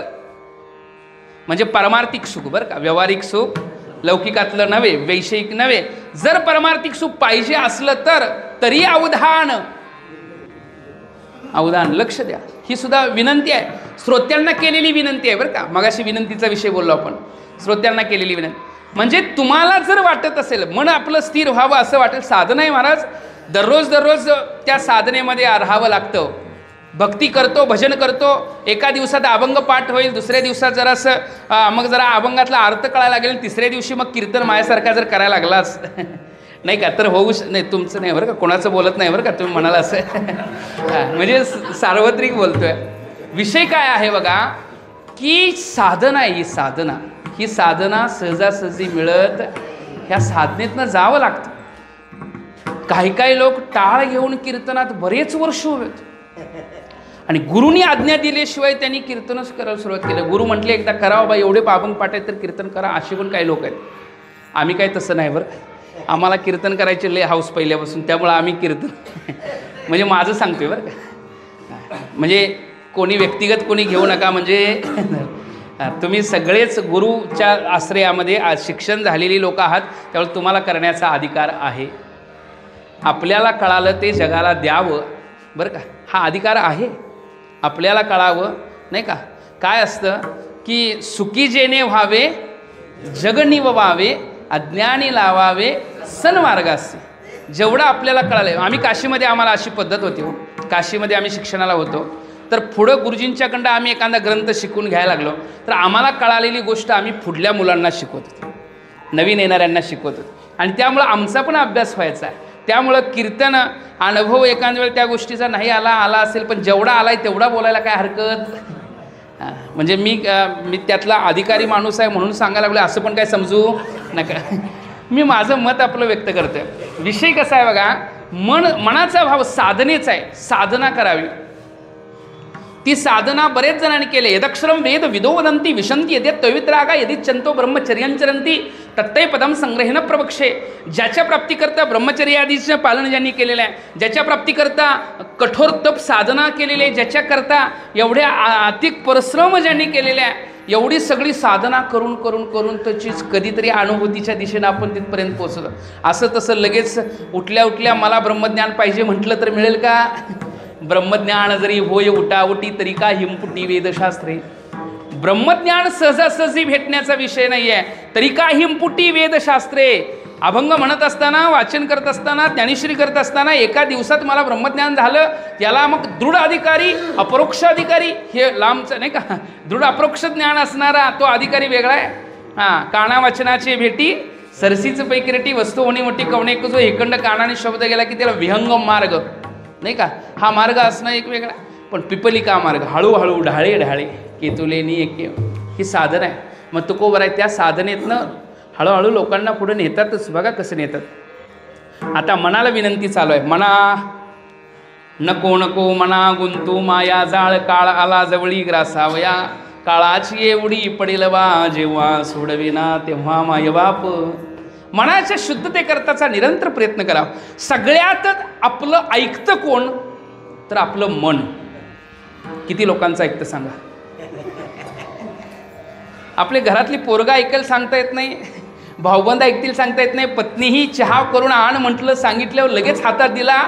म्हणजे परमार्थिक सुख बरं का, व्यावहारिक सुख लौकिकातलं नव्हे, वैषयिक नव्हे. जर परमार्थिक सुख पाहिजे असलं तर तरी अवधान, अवधान लक्ष द्या. ही सुद्धा विनंती आहे, श्रोत्यांना केलेली विनंती आहे बरं का. मगाशी विनंतीचा विषय बोललो आपण, श्रोत्यांना केलेली विनंती. म्हणजे तुम्हाला जर वाटत असेल मन आपलं स्थिर व्हावं असं वाटेल, साधना आहे महाराज. दररोज दररोज त्या साधनेमध्ये राहावं लागतं. भक्ती करतो, भजन करतो, एका दिवसात अभंग पाठ होईल, दुसऱ्या दिवसात जरासं मग जरा अभंगातला अर्थ कळायला लागेल, तिसऱ्या दिवशी मग कीर्तन माझ्यासारखा जर करायला लागलाच नाही का तर होऊच नाही. तुमचं नाही बरं का, कोणाचं बोलत नाही बरं का, तुम्ही म्हणाला असं म्हणजे सार्वत्रिक बोलतोय. विषय काय आहे बघा की साधना आहे. ही साधना सहजासहजी मिळत, ह्या साधनेतनं जावं लागतं. काही काही लोक टाळ घेऊन कीर्तनात बरेच वर्ष उभेत आणि गुरुनी आज्ञा दिल्याशिवाय त्यांनी कीर्तनच करायला सुरुवात केलं. गुरु म्हटले एकदा करावं बा, एवढे अभंग पाठ आहेत तर कीर्तन करा, असे पण काही लोक आहेत. आम्ही काय तसं नाही बरं. आम्हाला कीर्तन करायचे लय हाऊस पहिल्यापासून, त्यामुळं आम्ही कीर्तन म्हणजे माझं सांगतोय बरं का. म्हणजे कोणी व्यक्तिगत कोणी घेऊ नका. म्हणजे तुम्ही सगळेच गुरुच्या आश्रयामध्ये शिक्षण झालेली लोक आहात, त्यामुळे तुम्हाला करण्याचा अधिकार आहे. आपल्याला कळालं ते जगाला द्यावं बरं का, हा अधिकार आहे. आपल्याला कळावं नाही का. काय असतं की सुखी जेणे व्हावे जग निववावे, अज्ञानी लावावे सन्मार्गासी. जेवढं आपल्याला कळालं. आम्ही काशीमध्ये आम्हाला अशी पद्धत होती हो. काशीमध्ये आम्ही शिक्षणाला होतो. तर पुढं गुरुजींच्याकडं आम्ही एखादा ग्रंथ शिकून घ्यायला लागलो तर आम्हाला कळालेली गोष्ट आम्ही पुढल्या मुलांना शिकवत होतो, नवीन येणाऱ्यांना शिकवत होतो. आणि त्यामुळं आमचा पण अभ्यास व्हायचा आहे. त्यामुळं कीर्तन अनुभव एखाद्या वेळ त्या गोष्टीचा नाही आला असेल, पण जेवढा आलाय तेवढा बोलायला काय हरकत. म्हणजे मी त्यातला अधिकारी माणूस आहे म्हणून सांगायला लागलो असं पण काय समजू नका. मी माझं मत आपलं व्यक्त करतोय. विषय कसा आहे बघा, मनाचा भाव साधनेचा आहे. साधना करावी. ती साधना बरेच जणांनी केले. यदक्षरम वेद विदो वदंती विशंती यदि तवित्रागा यदि चंतो ब्रह्मचर्यांचरंती तत्तै पदम संग्रहेन प्रवक्षे. ज्याच्या प्राप्तीकरता ब्रह्मचर्यादीचं पालन ज्यांनी केलेलं आहे, ज्याच्या प्राप्तीकरता कठोर तप साधना केलेली आहे, ज्याच्याकरता एवढ्या अतिक परिश्रम ज्यांनी केलेले आहे, एवढी सगळी साधना करून करून करून त्याचीच कधीतरी अनुभूतीच्या दिशेनं आपण तिथपर्यंत पोहोचलो. असं तसं लगेच उठल्या उठल्या मला ब्रह्मज्ञान पाहिजे म्हटलं तर मिळेल का? ब्रह्मज्ञान जरी होय उठावटी तरी का हिमपुटी वेदशास्त्रे. ब्रह्मज्ञान सहजासहजी भेटण्याचा विषय नाही आहे, तरी का हिमपुटी वेदशास्त्रे. अभंग म्हणत असताना, वाचन करत असताना, ज्ञानेश्वरी करत असताना एका दिवसात मला ब्रह्मज्ञान झालं, याला मग दृढ अधिकारी अपरोक्ष अधिकारी हे लांबचं नाही का, दृढ अपरोक्ष ज्ञान असणारा तो अधिकारी वेगळा आहे. हां, काना वाचनाची भेटी सरसीच पैकिरटी वस्तू होणी मोठी कवणे जो एकंड कानाने शब्द गेला की त्याला विहंग मार्ग नाही का, हा मार्ग असणं एक वेगळा. पण पिपलिका मार्ग हळूहळू ढाळे ढाळे केतुलेनी एक ही साधन आहे. मग तुकोबर आहे त्या साधनेतनं हळूहळू लोकांना पुढे नेतातच. बघा कसं नेतात. आता मनाला विनंती चालू आहे, मना नको नको मना गुंतू माया जाळ, काळ आला जवळी ग्रासावया, काळाची एवढी पडेल बा जेव्हा सोडविना तेव्हा मायबाप. मनाच्या शुद्धतेकरताचा निरंतर प्रयत्न करा. सगळ्यात आपलं ऐकतं कोण तर आपलं मन. किती लोकांचं ऐकतं सांगा. आपल्या घरातली पोरगा ऐकायला सांगता येत नाही, भाऊबंद ऐकतील सांगता येत नाही, पत्नीही चहा करून आण म्हटलं सांगितल्यावर लगेच हातात दिला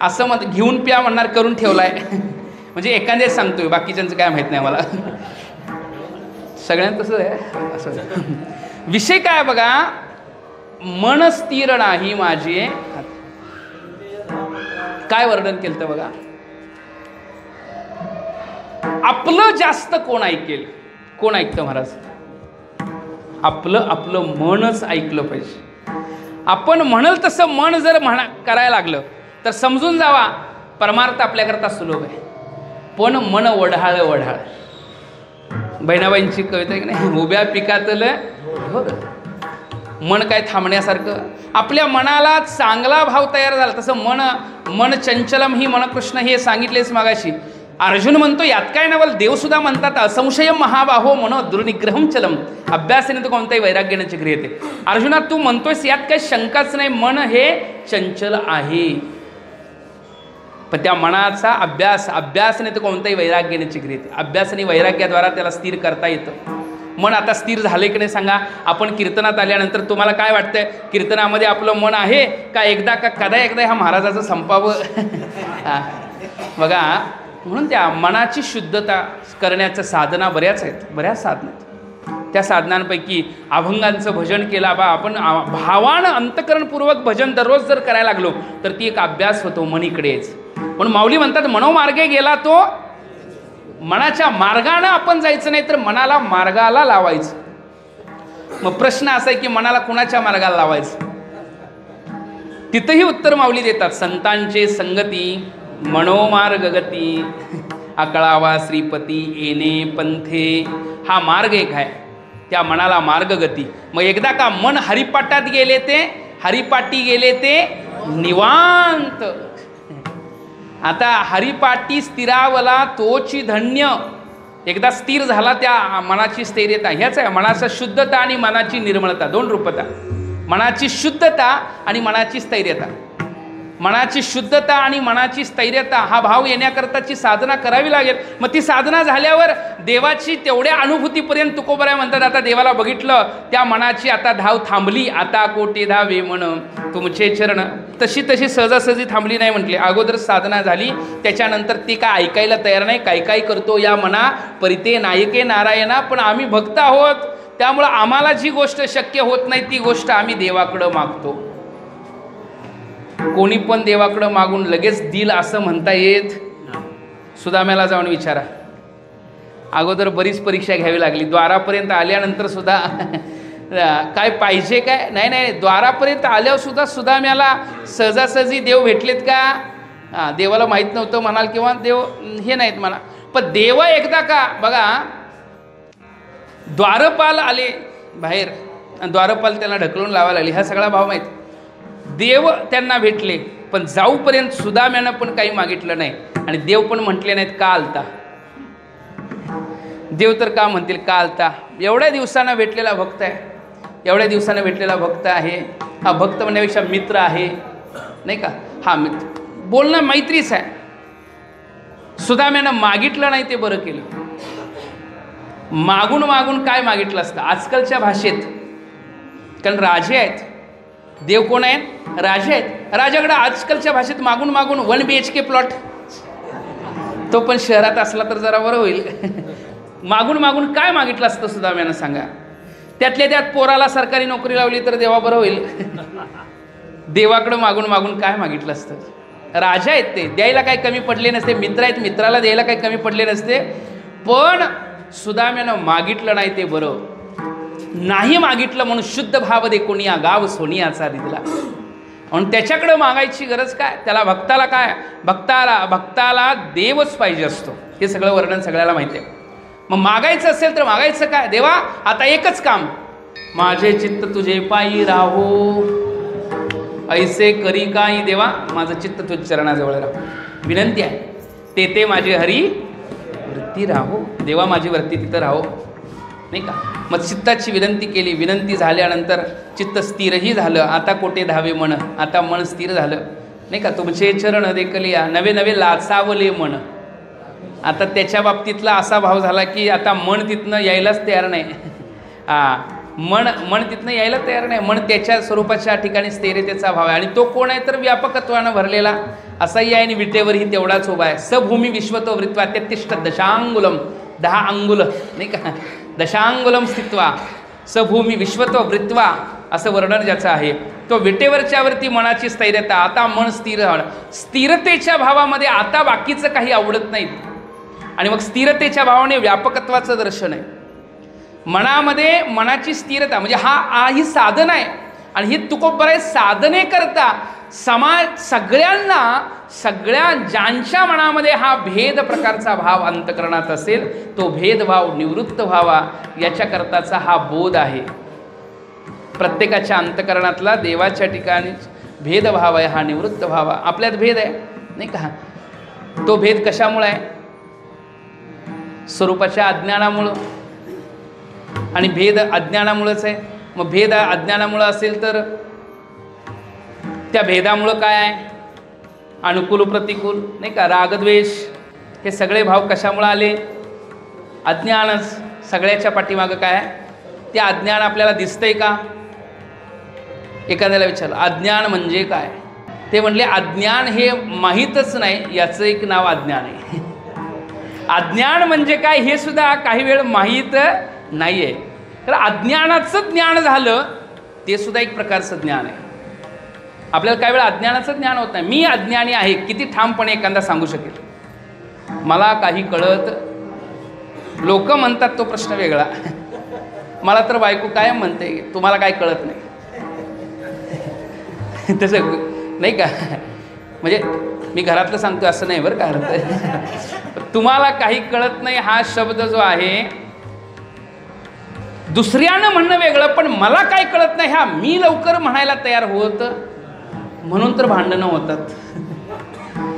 असं मत घेऊन प्या म्हणणार करून ठेवलाय. म्हणजे एखाद्याच सांगतोय, बाकीच्यांचं काय माहीत नाही मला. सगळ्यांत तसं आहे. असं विषय काय बघा, मन स्थिर नाही माझे. काय वर्णन केलं बघा, आपलं जास्त कोण ऐकेल. कोण ऐकतं महाराज? आपलं मनच ऐकलं पाहिजे. आपण म्हणाल तसं मन जर करायला लागलं तर समजून जावा परमार्थ आपल्याकरता सुलभ आहे. पण मन वढाळ वढाळ. बहिणाबाईंची कविता आहे की नाही, उभ्या पिकातलं मन काय थांबण्यासारखं. आपल्या मनाला चांगला भाव तयार झाला तसं मन चंचलम ही मन कृष्ण हे सांगितलेच मागाशी. अर्जुन म्हणतो यात काय नवल, देवसुद्धा म्हणतात असंशय महाबाहो मन दुर्निग्रहम चलम. अभ्यासाने तर कोणताही वैराग्याची क्रिया येते. अर्जुना तू म्हणतोयस यात काही शंकाच नाही, मन हे चंचल आहे. पण त्या मनाचा अभ्यासाने तर कोणताही वैराग्याची क्रिया येते. अभ्यासाने वैराग्याद्वारा त्याला स्थिर करता येतं. मन आता स्थिर झाले की नाही सांगा. आपण कीर्तनात आल्यानंतर तुम्हाला काय वाटतंय, कीर्तनामध्ये आपलं मन आहे का एकदा ह्या महाराजाचं संपावं. बघा, म्हणून त्या मनाची शुद्धता करण्याच्या साधना बऱ्याच आहेत, बऱ्याच साधना आहेत. त्या साधनांपैकी अभंगांचं भजन केला बा आपण भावानं अंतकरणपूर्वक भजन दररोज जर करायला लागलो तर ती एक अभ्यास होतो मनीकडेच. म्हणून माऊली म्हणतात मनोमार्गे गेला तो. मनाच्या मार्गानं आपण जायचं नाही तर मनाला मार्गाला लावायचं. मग प्रश्न असा आहे की मनाला कुणाच्या मार्गाला लावायचं. तिथंही उत्तर माऊली देतात, संतांचे संगती मनोमार्ग गती, आकळावा श्रीपती येणे पंथे. हा मार्ग एक आहे, त्या मनाला मार्गगती. मग एकदा का मन हरिपाटात गेले ते हरिपाटी गेले ते निवांत. आता हरिपाटी स्थिरावला तोची धन्य. एकदा स्थिर झाला त्या मनाची स्थैर्यता. ह्याच आहे मनाचा शुद्धता आणि मनाची निर्मळता, दोन रूपता. मनाची शुद्धता आणि मनाची स्थैर्यता. मनाची शुद्धता आणि मनाची स्थैर्यता हा भाव येण्याकरताची साधना करावी लागेल. मग ती साधना झाल्यावर देवाची तेवढ्या अनुभूतीपर्यंत तुकोबराय म्हणतात आता देवाला बघितलं त्या मनाची आता धाव थांबली. आता कोटे धावे म्हण तुमचे चरण. तशी सहजासहजी थांबली नाही म्हटली. अगोदर साधना झाली, त्याच्यानंतर ती काय ऐकायला तयार नाही. काय करतो या मना परिते नायके नारायणा. पण आम्ही भक्त आहोत, त्यामुळं आम्हाला जी गोष्ट शक्य होत नाही ती गोष्ट आम्ही देवाकडं मागतो. कोणी पण देवाकडं मागून लगेच दिल असं म्हणता येत. सुदाम्याला जाऊन विचारा. अगोदर बरीच परीक्षा घ्यावी लागली. द्वारापर्यंत आल्यानंतर सुद्धा काय पाहिजे काय, नाही नाही, द्वारापर्यंत आल्यावर सुद्धा सुदाम्याला सहजासहजी देव भेटलेत का? देवाला माहीत नव्हतं म्हणाल, किंवा देव हे नाहीत म्हणा. पण देव एकदा का बघा, द्वारपाल आले बाहेर, द्वारपाल त्यांना ढकलून लावायला लागले, हा सगळा भाव माहीत. देव त्यांना भेटले, पण जाऊपर्यंत सुदाम्यानं पण काही मागितलं नाही. आणि देव पण म्हटले नाहीत का आलता. देव तर का म्हणतील का आलता. एवढ्या दिवसानं भेटलेला भक्त आहे, एवढ्या दिवसानं भेटलेला भक्त आहे. हा भक्त म्हणण्यापेक्षा मित्र आहे, नाही का. हा मित्र बोलणं मैत्रीच आहे. सुदाम्यानं मागितलं नाही ते बरं केलं. मागून मागून काय मागितलं असतं आजकालच्या भाषेत, कारण राजे आहेत. देव कोण आहेत? राजे आहेत. राजाकडे आजकालच्या भाषेत मागून मागून 1 BHK प्लॉट, तो पण शहरात असला तर जरा बरं होईल. मागून मागून काय मागितलं असतं सुदाम्यानं सांगा. त्यातल्या त्यात पोराला सरकारी नोकरी लावली तर देवा बरं होईल. देवाकडं मागून मागून काय मागितलं असतं. राजा आहेत ते, द्यायला काही कमी पडले नसते. मित्र आहेत, मित्राला द्यायला काही कमी पडले नसते. पण सुदाम्यानं मागितलं नाही ते बरं. नाही मागितलं म्हणून शुद्ध भाव दे कोणिया गाव सोनियाचा दिला. म्हणून त्याच्याकडं मागायची गरज काय. त्याला भक्ताला काय, भक्ताला देवच पाहिजे असतो. हे सगळं वर्णन सगळ्याला माहिती आहे. मग मागायचं असेल तर मागायचं काय. देवा आता एकच काम, माझे चित्त तुझे पायी राहो, ऐसे करी काही देवा, माझं चित्त तुझ्या चरणाजवळ राहो. विनंती आहे, ते माझे हरी वृत्ती राहो. देवा माझी वृत्ती तिथं राहो, नाही का. मग चित्ताची विनंती केली. विनंती झाल्यानंतर चित्त स्थिरही झालं. आता कोठे धावे मन, आता मन स्थिर झालं, नाही का. तुमचे चरण देखलिया नवे नवे लाचावले मन. आता त्याच्या बाबतीतला असा भाव झाला की आता मन तिथनं यायलाच तयार नाही. मन तिथनं यायला तयार नाही. मन त्याच्या स्वरूपाच्या ठिकाणी स्थिरतेचा भाव आहे. आणि तो कोण आहे तर व्यापकत्वानं भरलेला असाही आहे. आणि विटेवरही तेवढाच उभा आहे. सभूमी विश्वतो वृत्वा 33 दशांगुलम, 10 अंगुल, नाही का. दशांगुलम स्थित्वा सभूमी विश्वतो वृत्वा असं वर्णन ज्याचं आहे. तो विटेवरच्यावरती मनाची स्थैर्यता. आता मन स्थिर झालं. स्थिरतेच्या भावामध्ये आता बाकीचं काही आवडत नाही. आणि मग स्थिरतेच्या भावाने व्यापकत्वाचं दर्शन आहे. मनामध्ये मनाची स्थिरता म्हणजे ही साधन आहे. आणि ही तुकोबराय साधने करता सगळ्या ज्यांच्या मनामध्ये हा भेद प्रकारचा भाव अंतकरणात असेल, तो भेदभाव निवृत्त व्हावा याच्याकरताचा हा बोध आहे. प्रत्येकाच्या अंतकरणातला देवाच्या ठिकाणी भेदभाव आहे, हा निवृत्त व्हावा. आपल्यात भेद आहे, नाही का. तो भेद कशामुळे आहे? स्वरूपाच्या अज्ञानामुळं. आणि भेद अज्ञानामुळंच आहे. मग भेद अज्ञानामुळं असेल तर त्या भेदामुळं काय आहे? अनुकूल प्रतिकूल, नाही का. रागद्वेष हे सगळे भाव कशामुळं आले? अज्ञानच. सगळ्याच्या पाठीमागं काय आहे? ते अज्ञान आपल्याला दिसतंय का? एखाद्याला विचारलं अज्ञान म्हणजे काय, ते म्हणले अज्ञान हे माहीतच नाही, याचं एक नाव अज्ञान आहे. अज्ञान म्हणजे काय हे सुद्धा काही वेळ माहीत नाही आहे. तर अज्ञानाचं ज्ञान झालं ते सुद्धा एक प्रकारचं ज्ञान आहे. आपल्याला काही वेळा अज्ञानाचं ज्ञान होत नाही. मी अज्ञानी आहे किती ठामपणे एखादा सांगू शकेल? मला काही कळत. लोक म्हणतात तो प्रश्न वेगळा. मला तर बायको कायम म्हणते तुम्हाला काय कळत नाही. तसं नाही का. म्हणजे मी घरातलं सांगतो असं नाही बरं का. तुम्हाला काही कळत नाही हा शब्द जो आहे दुसऱ्यानं म्हणणं वेगळं, पण मला काय कळत नाही ह्या मी लवकर म्हणायला तयार होत, म्हणून तर भांडणं होतात.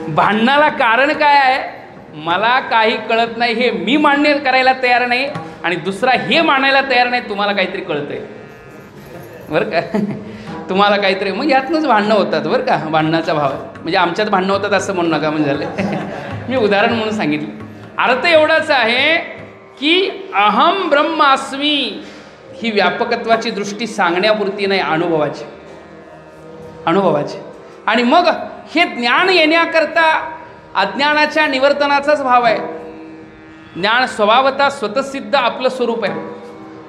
भांडणाला कारण काय आहे? मला काही कळत नाही हे मी मान्य करायला तयार नाही, आणि दुसरा हे मानायला तयार नाही तुम्हाला काहीतरी कळतंय बरं का. तुम्हाला काहीतरी, मग यातनंच भांडणं होतात बरं का. भांडणाचा भाव म्हणजे आमच्यात भांडणं होतात असं म्हणू नका म्हणजे झालं. मी उदाहरण म्हणून सांगितलं. अर्थ एवढाच आहे की अहम ब्रह्मास्मी ही व्यापकत्वाची दृष्टी सांगण्यापुरती नाही, अनुभवाची. आणि मग हे ज्ञान येण्याकरता अज्ञानाच्या निवर्तनाचाच भाव आहे. ज्ञान स्वभावतः स्वतःसिद्ध आपलं स्वरूप आहे.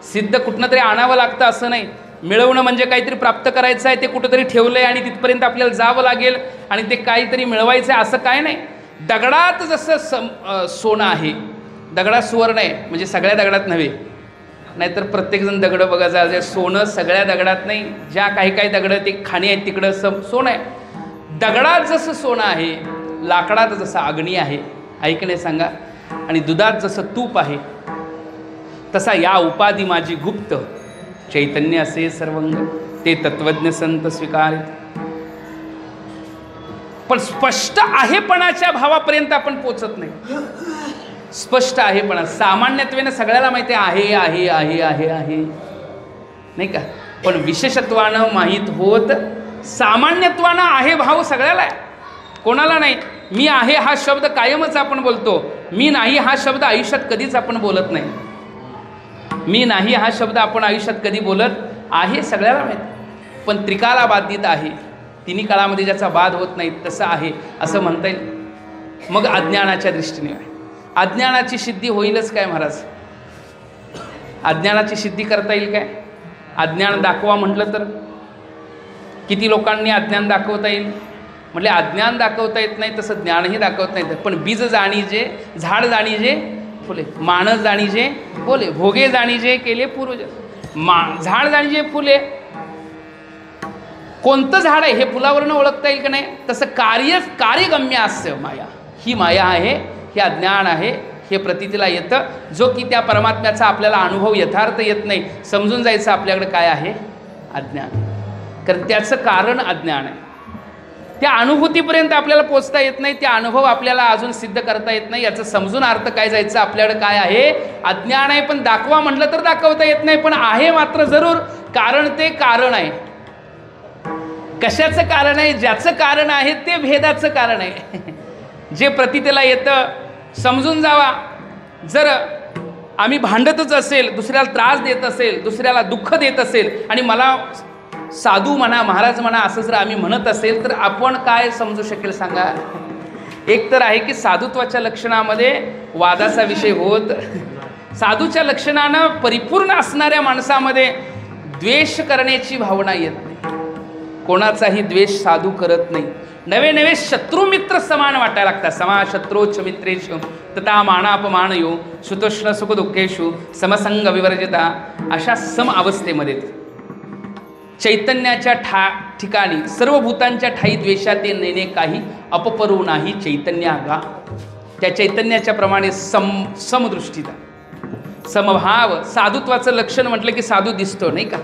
सिद्ध कुठनं तरी आणावं लागतं असं नाही. मिळवणं म्हणजे काहीतरी प्राप्त करायचं आहे, ते कुठंतरी ठेवलं आहे आणि तिथपर्यंत आपल्याला जावं लागेल आणि ते काहीतरी मिळवायचं आहे असं काय नाही. दगडात जसं सोनं आहे, दगडात सुवर्ण आहे म्हणजे सगळ्या दगडात नव्हे, नाहीतर प्रत्येकजण दगडं बघा जा सोनं सगळ्या दगडात नाही, ज्या काही दगडं ते खाणी आहेत तिकडं सोनं आहे. दगडात जसं सोनं आहे, लाकडात जसं अग्नी आहे, ऐकणे सांगा, आणि दुधात जसं तूप आहे, तसा या उपाधी माझी गुप्त चैतन्य असे सर्वंग, ते तत्वज्ञ संत स्वीकारित. पण स्पष्ट आहेपणाच्या भावापर्यंत आपण पोचत नाही. स्पष्ट आहेपणा सामान्यत्वेनं सगळ्याला माहिती आहे आहे आहे आहे आहे नाही का, पण विशेषत्वानं माहीत होत सामान्यत्वानं आहे भाव सगळ्याला आहे, कोणाला नाही. मी आहे हा शब्द कायमच आपण बोलतो, मी नाही हा शब्द आयुष्यात कधीच आपण बोलत नाही. मी नाही हा शब्द आपण आयुष्यात कधी बोलत आहे सगळ्याला माहिती, पण त्रिकाला बाधित आहे, तिन्ही काळामध्ये ज्याचा बाध होत नाही तसं आहे असं म्हणता येईल. मग अज्ञानाच्या दृष्टीने अज्ञानाची सिद्धी होईलच काय महाराज? अज्ञानाची सिद्धी करता येईल काय? अज्ञान दाखवा म्हटलं तर किती लोकांनी अज्ञान दाखवता येईल? म्हटले अज्ञान दाखवता येत नाही तसं ज्ञानही दाखवता येत नाही. पण बीज जाणीजे, झाड जाणीजे फुले, माणस जाणीजे बोले, भोगे जाणीजे केले पूर्वज. झाड जाणीजे फुले, कोणतं झाड आहे हे फुलावरनं ओळखता येईल का नाही? तसं कार्यगम्य असतं माया, ही माया आहे, हे अज्ञान आहे, हे प्रतीतीला येतं, जो की त्या परमात्म्याचा आपल्याला अनुभव यथार्थ येत नाही. समजून जायचं आपल्याकडे काय आहे? अज्ञान. कारण त्याचं कारण अज्ञान आहे. त्या अनुभूतीपर्यंत आपल्याला पोचता येत नाही, त्या अनुभव आपल्याला अजून सिद्ध करता येत नाही. याचं समजून अर्थ काय जायचं? आपल्याकडे काय आहे? अज्ञान आहे. पण दाखवा म्हटलं तर दाखवता येत नाही, पण आहे मात्र जरूर. कारण ते कारण आहे. कशाचं कारण आहे? ज्याचं कारण आहे ते भेदाचं कारण आहे. जे प्रतीतेला येतं समजून जावा. जर आम्ही भांडतच असेल, दुसऱ्याला त्रास देत असेल, दुसऱ्याला दुःख देत असेल, आणि मला साधू म्हणा, महाराज म्हणा असं जर आम्ही म्हणत असेल, तर आपण काय समजू शकेल सांगा? एक तर आहे की साधुत्वाच्या लक्षणामध्ये वादाचा विषय होत, साधूच्या लक्षणानं परिपूर्ण असणाऱ्या माणसामध्ये द्वेष करण्याची भावना येत नाही. कोणाचाही द्वेष साधू करत नाही. नवे नवे शत्रू मित्र समान वाटायला लागतात. समा शत्रोच्च मित्रेषु तथा मानापमानयो सुतोष्ण सुख दुःखेषु समसंग विवर्जिता. अशा सम अवस्थेमध्ये चैतन्याच्या ठिकाणी सर्व भूतांच्या ठाई द्वेषाते नेणे काही अपपरू नाही चैतन्यागा. त्या चैतन्याच्या प्रमाणे समदृष्टीचा समभाव. साधुत्वाचं लक्षण म्हटलं की साधू दिसतो नाही का?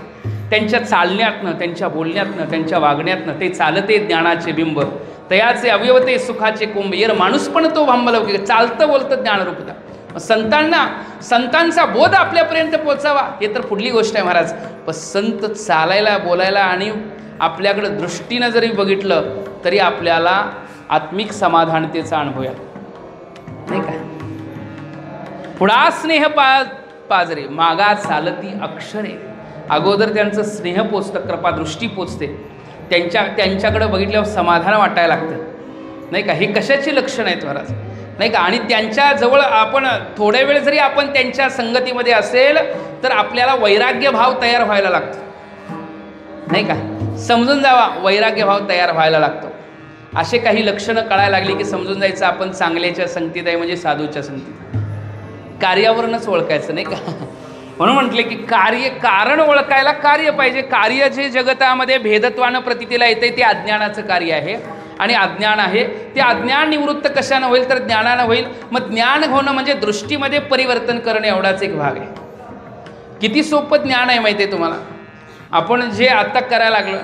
त्यांच्या चालण्यातनं, त्यांच्या बोलण्यातनं, त्यांच्या वागण्यातनं ते चालते ज्ञानाचे बिंब, तयाचे अवयवते सुखाचे कुंभ. येर माणूस पण तो भांबलौकिक, चालतं बोलतं ज्ञानरूपता. संतांचा बोध आपल्यापर्यंत पोचावा हे तर पुढली गोष्ट आहे महाराज. पण संत चालायला, बोलायला आणि आपल्याकडं दृष्टीनं जरी बघितलं तरी आपल्याला आत्मिक समाधानतेचा अनुभव आहे नाही का? पुढा स्नेह पाजरे, मागा चालती अक्षरे. अगोदर त्यांचं स्नेह पोचतं, कृपा दृष्टी पोचते, त्यांच्याकडे बघितल्यावर समाधान वाटायला लागतं नाही का? हे कशाची लक्षण आहेत महाराज नाही का? आणि त्यांच्याजवळ आपण थोड्या वेळ जरी आपण त्यांच्या संगतीमध्ये असेल तर आपल्याला वैराग्य भाव तयार व्हायला लागतो नाही का? समजून जावा, वैराग्य भाव तयार व्हायला लागतो. असे काही लक्षणं कळायला लागली की समजून जायचं आपण चांगल्याच्या संगतीत आहे, म्हणजे साधूच्या संगतीत. कार्यावरूनच ओळखायचं नाही का? म्हणून म्हटले की कारण ओळखायला कार्य पाहिजे. कार्य जे जगतामध्ये भेदत्वानं प्रतीतीला येते ते अज्ञानाचं कार्य आहे, आणि अज्ञान आहे ते अज्ञान निवृत्त कशानं होईल? तर ज्ञानानं होईल. मग ज्ञान होणं म्हणजे दृष्टीमध्ये परिवर्तन करणे एवढाच एक भाग आहे. किती सोपं ज्ञान आहे माहिती आहे तुम्हाला? आपण जे आत्ता करायला लागलो,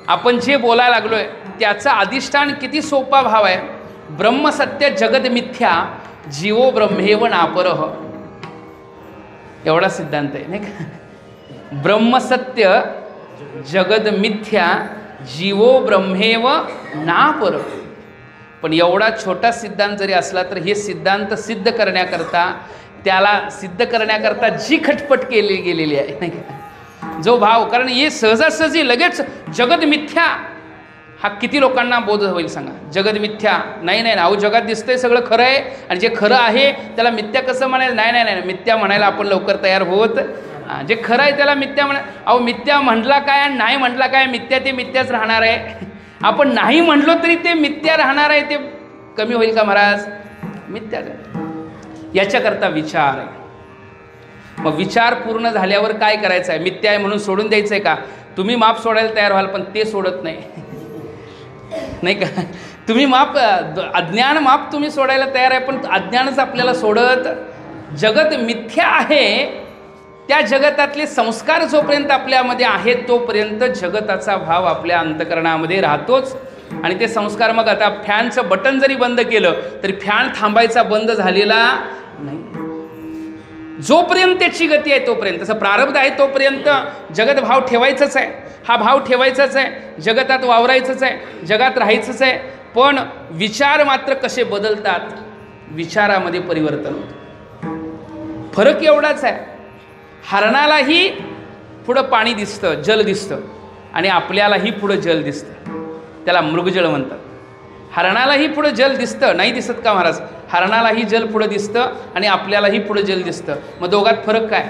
आपण जे बोलायला लागलो आहे त्याचं अधिष्ठान किती सोपा भाव आहे. ब्रह्मसत्य जगद मिथ्या जीवो ब्रह्मेव नापरह, एवढा सिद्धांत आहे नाही का? ब्रह्मसत्य जगद मिथ्या जीवो ब्रह्मेव नापर. पण एवढा छोटा सिद्धांत जरी असला तर हे सिद्धांत सिद्ध करण्याकरता, त्याला सिद्ध करण्याकरता जी खटपट केली गेलेली आहे नाही का? जो भाव, कारण हे सहजासहजी लगेच जगद मिथ्या हा किती लोकांना बोध होईल सांगा? जगद मिथ्या नाही नाही, अहो जगात दिसतंय सगळं खरं आहे, आणि जे खरं आहे त्याला मिथ्या कसं म्हणायला? नाही नाही नाही, मिथ्या म्हणायला आपण लवकर तयार होत. जे खरं आहे त्याला मिथ्या अहो मिथ्या म्हटला काय आणि नाही म्हटला काय? मिथ्या ते मिथ्याच राहणार आहे. आपण नाही म्हटलो तरी ते मिथ्या राहणार आहे. ते कमी होईल का महाराज? मिथ्या जगत. याच्याकरता विचार आहे. मग विचार पूर्ण झाल्यावर काय करायचं आहे? मिथ्या आहे म्हणून सोडून द्यायचं आहे का? तुम्ही माप सोडायला तयार व्हाल पण ते सोडत नाही. नाही का? तुम्ही माप, अज्ञान माप तुम्ही सोडायला तयार आहे पण अज्ञानच आपल्याला सोडत. जगत मिथ्या आहे, त्या जगतातले संस्कार जोपर्यंत आपल्यामध्ये आहेत तोपर्यंत जगताचा भाव आपल्या अंतकरणामध्ये राहतोच. आणि ते संस्कार, मग आता फॅनचं बटन जरी बंद केलं तरी फॅन थांबायचा बंद झालेला नाही. जोपर्यंत त्याची गती आहे तोपर्यंत, तसं प्रारब्ध आहे तोपर्यंत जगत भाव ठेवायचंच आहे. हा भाव ठेवायचाच आहे, जगतात वावरायचंच आहे, जगात राहायचंच आहे. पण विचार मात्र कसे बदलतात, विचारामध्ये परिवर्तन होतं. फरक एवढाच आहे, हरणालाही पुढं पाणी दिसतं, जल दिसतं, आणि आपल्यालाही पुढं जल दिसतं. त्याला मृगजळ म्हणतात. हरणालाही पुढं जल दिसतं, नाही दिसत का महाराज? हरणालाही जल पुढं दिसतं आणि आपल्यालाही पुढं जल दिसतं. मग दोघात फरक काय?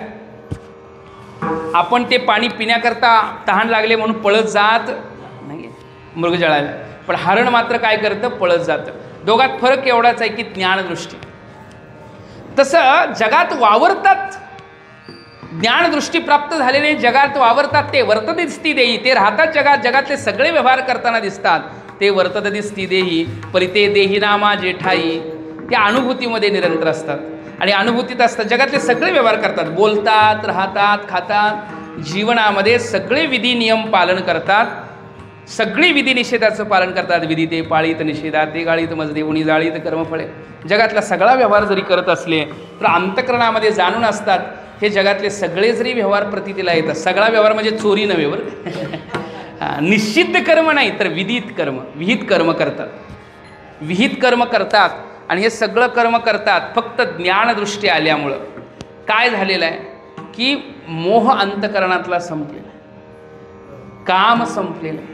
आपण ते पाणी पिण्याकरता तहान लागले म्हणून पळत जात नाही मृगजळाला, पण हरण मात्र काय करतं? पळत जातं. दोघात फरक एवढाच आहे की ज्ञानदृष्टी. तसं जगात वावरतात, ज्ञानदृष्टी प्राप्त झालेले जगात वावरतात. ते वर्तते दिसती देही, ते राहतात जगात, जगातले सगळे व्यवहार करताना दिसतात. ते वर्तते दिसती देही परिते देही नामा जेठाई. त्या अनुभूतीमध्ये निरंतर असतात आणि अनुभूतीत असतात. जगातले सगळे व्यवहार करतात, बोलतात, राहतात, खातात, जीवनामध्ये सगळे विधी नियम पालन करतात, सगळी विधी निषेधाचं पालन करतात. विधी ते पाळीत, निषेधात ते गाळीत, मजदे उणी जाळीत कर्मफळे. जगातला सगळा व्यवहार जरी करत असले तर अंतकरणामध्ये जाणून असतात हे जगातले सगळे जरी व्यवहार प्रतीतीला येतात. सगळा व्यवहार म्हणजे चोरी नव्हे बरं. निश्चित कर्म नाही तर विहित कर्म, विहित कर्म करतात, विहित कर्म करतात. आणि हे सगळं कर्म करतात फक्त ज्ञानदृष्टी आल्यामुळं. काय झालेलं आहे की मोह अंतकरणातला संपलेला आहे, काम संपलेलं आहे,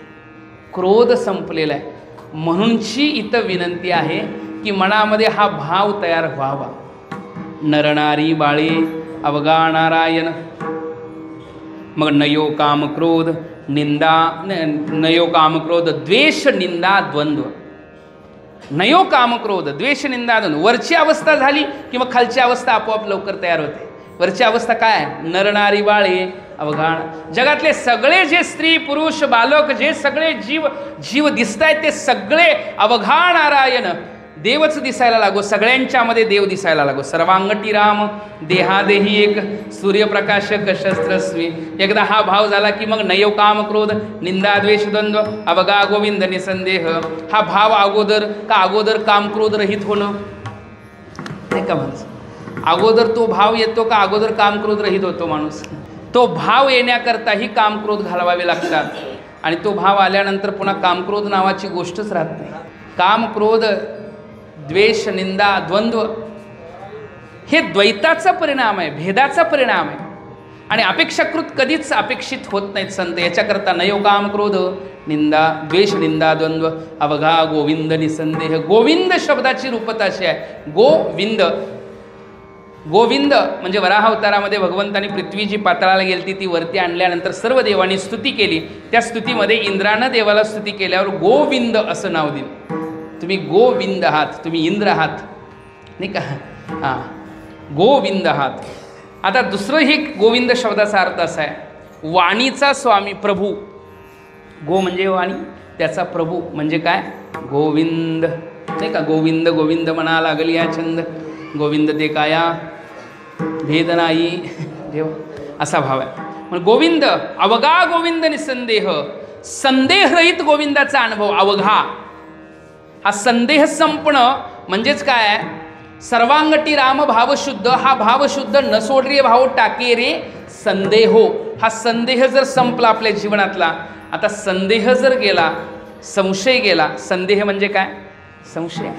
क्रोध संपलेला आहे. म्हणूनची इथं विनंती आहे की मनामध्ये हा भाव तयार व्हावा. नरनारी बाळे अवगा नारायण. मग नयो काम क्रोध निंदा, नयो काम क्रोध द्वेष निंदा द्वंद्व. नयो काम क्रोध द्वेष निंदा द्वंद्व. वरची अवस्था झाली की मग खालची अवस्था आपोआप लवकर तयार होते. वरची अवस्था काय? नरनारी बाळे अवघाण. जगातले सगळे जे स्त्री पुरुष बालक जे सगळे जीव दिसत आहेत ते सगळे अवघा नारायण, देवच दिसायला लागो, सगळ्यांच्यामध्ये देव दिसायला लागो. सर्वांगटी राम देहादेही एक सूर्यप्रकाशक शस्त्रस्वी. एकदा हा भाव झाला की मग नयो काम क्रोध निंदा द्वेष द्वंद्व अवगा गोविंद निसंदेह. हा भाव अगोदर काम क्रोध रहित होणं नाही का माणूस? अगोदर तो भाव येतो का अगोदर काम क्रोध रहित होतो माणूस? तो भाव येण्याकरताही काम क्रोध घालवावे लागतात आणि तो भाव आल्यानंतर पुन्हा कामक्रोध नावाची गोष्टच राहत नाही. काम क्रोध द्वेष निंदा द्वंद्व हे द्वैताचा परिणाम आहे, भेदाचा परिणाम आहे आणि अपेक्षाकृत कधीच अपेक्षित होत नाहीत संत. याच्याकरता नयो काम क्रोध निंदा द्वेष निंदा द्वंद्व अवघा गोविंद निसंदेह. गोविंद शब्दाची रूपता अशी आहे, गोविंद. गोविंद म्हणजे वराह अवतारामध्ये भगवंतांनी पृथ्वी जी पाताळाला गेली ती वरती आणल्यानंतर सर्व देवांनी स्तुती केली. त्या स्तुतीमध्ये इंद्रानं देवाला स्तुती केल्यावर गोविंद असं नाव दिलं. तुम्ही गोविंद आहात, तुम्ही इंद्र आहात नाही का? हां, गोविंद आहात. आता दुसरं ही गोविंद शब्दाचा अर्थ असा आहे, वाणीचा स्वामी प्रभू. गो म्हणजे वाणी, त्याचा प्रभू म्हणजे काय? गोविंद नाही का? गोविंद गोविंद म्हणा लागली या छंद, गोविंद ते काया भेद नाही देव, असा भाव आहे. मग गोविंद अवघा गोविंद निसंदेह, संदेहरहित गोविंदाचा अनुभव. अवघा हा संदेह संपणं म्हणजेच काय आहे? सर्वांगटी राम भावशुद्ध. हा भावशुद्ध नसोडरे भाव टाके रे संदेहो. हा संदेह जर संपला आपल्या जीवनातला, आता संदेह जर गेला, संशय गेला. संदेह म्हणजे काय? संशय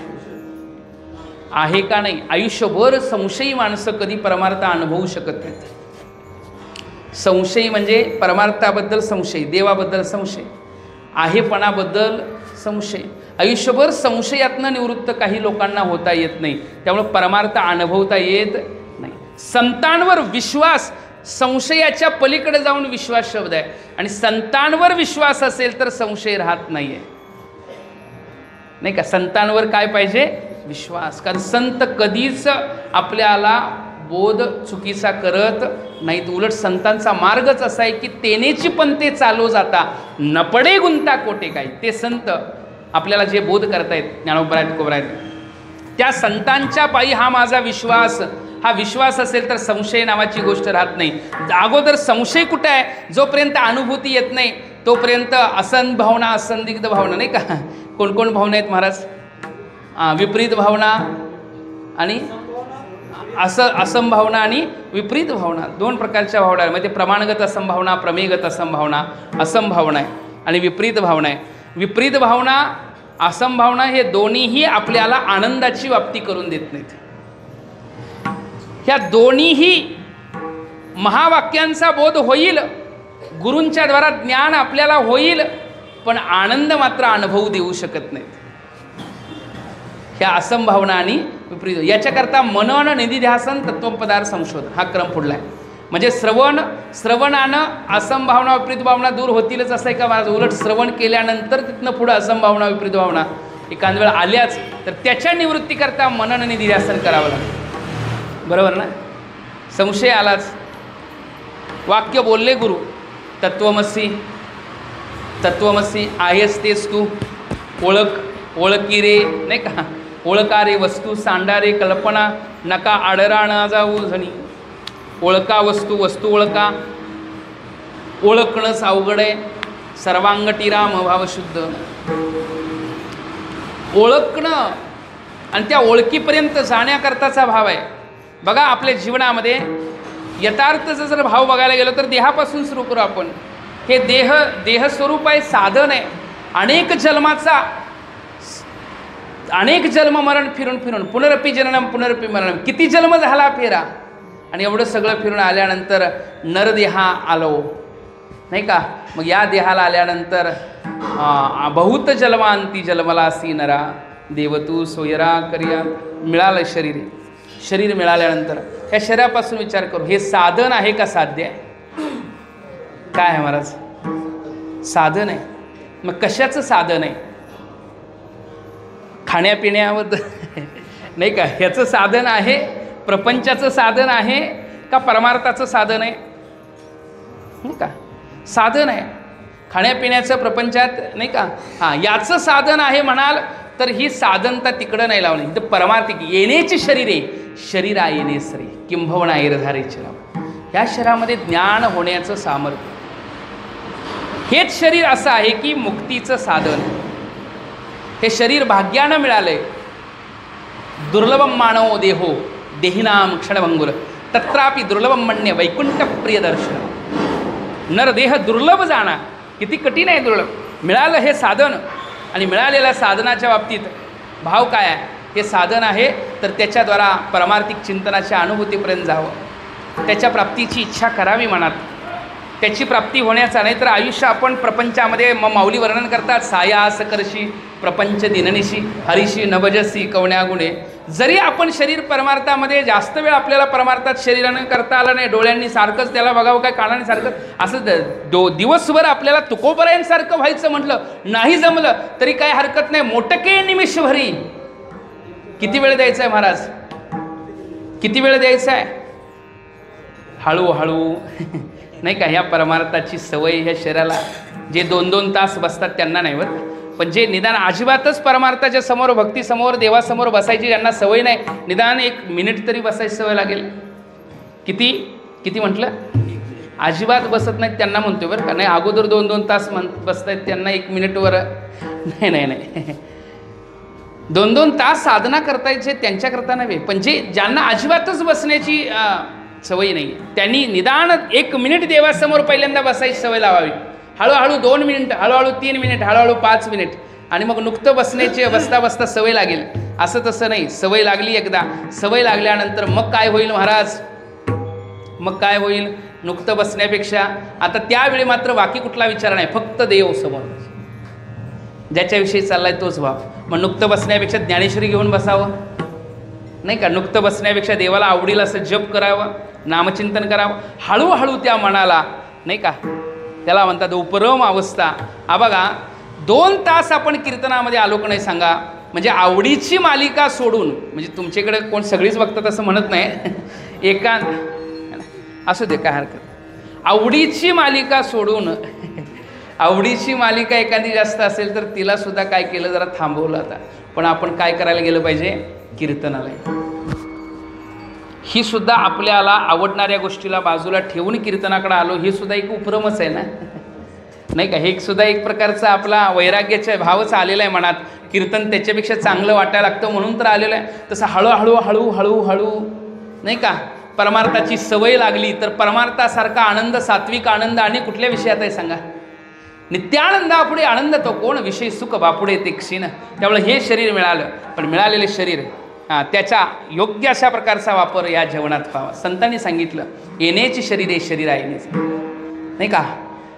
आहे का नाही. आयुष्यभर संशयी माणसं कधी परमार्थ अनुभवू शकत नाहीत. संशयी म्हणजे परमार्थाबद्दल संशय, देवाबद्दल संशय, आहेपणाबद्दल संशय. आयुष्यभर संशयातनं निवृत्त काही लोकांना होता येत नाही, त्यामुळे परमार्थ अनुभवता येत नाही. संतांवर विश्वास, संशयाच्या पलीकडे जाऊन विश्वास शब्द आहे आणि संतांवर विश्वास असेल तर संशय राहत नाही आहे. नाही का. संतांवर काय पाहिजे? विश्वास. कारण संत कधीच आपल्याला बोध चुकीचा करत नाहीत. उलट संतांचा मार्गच असा आहे की तेनेची पण ते चालू जाता न पडे गुंता कोटे काय. ते संत आपल्याला जे बोध करतायत, ज्ञानोबा आहेत, तुकोबा आहेत, त्या संतांच्या पायी हा माझा विश्वास, हा विश्वास असेल तर संशय नावाची गोष्ट राहत नाही. अगोदर संशय कुठे आहे? जोपर्यंत अनुभूती येत नाही तोपर्यंत असंत भावना, असंदिग्ध भावना, नाही का. कोण कोण भावना आहेत महाराज? विपरीत भावना आणि असंभावना आणि विपरीत भावना, दोन प्रकारच्या भावना आहे. म्हणजे प्रमाणगत असंभावना, प्रमेयगत असंभावना, असंभावना आहे आणि विपरीत भावना आहे. विपरीत भावना, असंभावना हे दोन्हीही आपल्याला आनंदाची प्राप्ती करून देत नाहीत. ह्या दोन्हीही महावाक्यांचा बोध होईल, गुरूंच्या द्वारा ज्ञान आपल्याला होईल, पण आनंद मात्र अनुभव देऊ शकत नाहीत. ह्या असंभावना आणि विपरीत. याच्याकरता मनन, निधिध्यासन, तत्वपदार्थ संशोधन हा क्रम पुढला आहे. म्हणजे श्रवणानं असंभावना, विपरीत भावना दूर होतीलच असं आहे का माझं? उलट श्रवण केल्यानंतर तिथनं पुढं असंभावना, विपरीत भावना एखाद वेळ आल्याच तर त्याच्या निवृत्तीकरता मनन, निधिध्यासन करावं लागतं. बरोबर ना? संशय आलाच, वाक्य बोलले गुरु, तत्वमसी, तत्वमसी आहेस तेच तू, ओळखी रे, नाही का, ओळखा रे वस्तू, सांडा रे कल्पना, नका आडरा ना जाऊ झणी. ओळखा वस्तू, वस्तू ओळखा, ओळखणंच अवघड आहे, सर्वांगटी राम भावशुद्ध. ओळखणं आणि त्या ओळखीपर्यंत जाण्याकरताचा भाव आहे. बघा आपल्या जीवनामध्ये यथार्थचं जर भाव बघायला गेलो तर देहापासून सुरू करू आपण. हे देहस्वरूप आहे, साधन आहे. अनेक जन्म मरण फिरून पुनरपी जननम पुनरपी मरणम. किती जन्म झाला फेरा, आणि एवढं सगळं फिरून आल्यानंतर नरदेहा आलो, नाही का. मग या देहाला आल्यानंतर बहुत जन्मांती जन्मलासी नरा, देवतू सोयरा करिया. मिळालं शरीर मिळाल्यानंतर या शरीरापासून विचार करू, हे साधन आहे का साध्य आहे? काय आहे महाराज? साधन आहे. मग कशाचं साधन आहे? खाण्यापिण्यावर नाही का, ह्याचं साधन आहे? प्रपंचाचं साधन आहे का परमार्थाचं साधन आहे? नाही का, साधन आहे खाण्यापिण्याचं प्रपंचात, नाही का. हां, याचं साधन आहे म्हणाल तर ही साधनता तिकडं नाही लावली. तर परमार्थिक येण्याचे शरीरे, शरीरा येणे सरी किंभवणा एरधारेचे राव. ह्या शरीरामध्ये ज्ञान होण्याचं सामर्थ्य, हेच शरीर असं आहे की मुक्तीचं साधन. हे शरीर भाग्यानं मिळालंय. दुर्लभम मानव देहो देहिनाम क्षणभंगुर, तत्रापि दुर्लभम म्हणणे वैकुंठ प्रिय दर्शन. नरदेह दुर्लभ जाणा, किती कठीण आहे दुर्लभ. मिळालं हे साधन, आणि मिळालेल्या साधनाच्या बाबतीत भाव काय आहे? हे साधन आहे तर त्याच्याद्वारा परमार्थिक चिंतनाच्या अनुभूतीपर्यंत जावं, त्याच्या प्राप्तीची इच्छा करावी मनात, त्याची प्राप्ती होण्याचा. नाही तर आयुष्य आपण प्रपंचामध्ये माऊली वर्णन करतात, सायास करशी प्रपंच दिननिशी हरिशी नभजसी कवण्या गुणे. जरी आपण शरीर परमार्थामध्ये जास्त वेळ आपल्याला परमार्थात शरीरानं करता आलं नाही, डोळ्यांनी सारखंच त्याला बघावं, काय कानाने सारखं असं दिवसभर आपल्याला तुकोबरायांसारखं व्हायचं म्हटलं, नाही जमलं तरी काय हरकत नाही. मोटके निमिष भरी. किती वेळ द्यायचा आहे महाराज? किती वेळ द्यायचा आहे? हळूहळू नाही का. ह्या परमार्थाची सवय ह्या शरीराला, जे 2-2 तास बसतात त्यांना नाही बरं, पण जे निदान अजिबातच परमार्थाच्या समोर, भक्तीसमोर, देवासमोर बसायची ज्यांना सवय नाही, निदान 1 मिनिट तरी बसायची सवय लागेल. किती म्हटलं? अजिबात बसत नाहीत त्यांना म्हणतोय बरं का. नाही, अगोदर 2-2 तास बसतायत त्यांना 1 मिनिटवर नाही 2-2 तास साधना करतायचे त्यांच्याकरता नव्हे, पण ज्यांना अजिबातच बसण्याची सवय नाही त्यांनी निदान 1 मिनिट देवासमोर पहिल्यांदा बसायची सवय लावावी. हळूहळू 2 मिनिट, हळूहळू 3 मिनिट, हळूहळू 5 मिनिट, आणि मग नुकतं बसण्याची बसता सवय लागेल. असं तसं नाही, सवय लागली एकदा, सवय लागल्यानंतर मग काय होईल महाराज? मग काय होईल? नुकतं बसण्यापेक्षा आता त्यावेळी मात्र बाकी कुठला विचार नाही, फक्त देव समोर, ज्याच्याविषयी चाललाय तोच भाव. मग नुकतं बसण्यापेक्षा ज्ञानेश्वरी घेऊन बसावं, नाही का. नुकतं बसण्यापेक्षा देवाला आवडील असं जप करावं, नामचिंतन करावं. हळूहळू त्या मनाला, नाही का, त्याला म्हणतात उपरम अवस्था. हा बघा, 2 तास आपण कीर्तनामध्ये आलो का नाही सांगा. म्हणजे आवडीची मालिका सोडून, म्हणजे तुमच्याकडे कोण सगळीच बघतात असं म्हणत नाही, एका असू दे काय हरकत, आवडीची मालिका सोडून आवडीची मालिका एखादी जास्त असेल तर तिला सुद्धा काय केलं, जरा थांबवलं आता. पण आपण काय करायला गेलं पाहिजे, कीर्तनाला. ही सुद्धा आपल्याला आवडणाऱ्या गोष्टीला बाजूला ठेवून कीर्तनाकडे आलो, ही सुद्धा एक उपक्रमच आहे ना, नाही का. हे सुद्धा एक प्रकारचा आपला वैराग्याचा भावच आलेला आहे मनात. कीर्तन त्याच्यापेक्षा चांगलं वाटायला लागतं म्हणून तर आलेलं आहे. तसं हळूहळू हळू हळूहळू नाही का परमार्थाची सवय लागली तर परमार्थासारखा आनंद, सात्विक आनंद आणि कुठल्या विषयात आहे सांगा. नित्यानंदापुढे आनंद तो कोण, विषय सुख बापुडे ते क्षीण. त्यामुळे हे शरीर मिळालं, पण मिळालेले शरीर त्याचा योग्य अशा प्रकारचा वापर या जेवणात व्हावा. संतांनी सांगितलं, येण्याची शरीर हे शरीर आहे नाही का.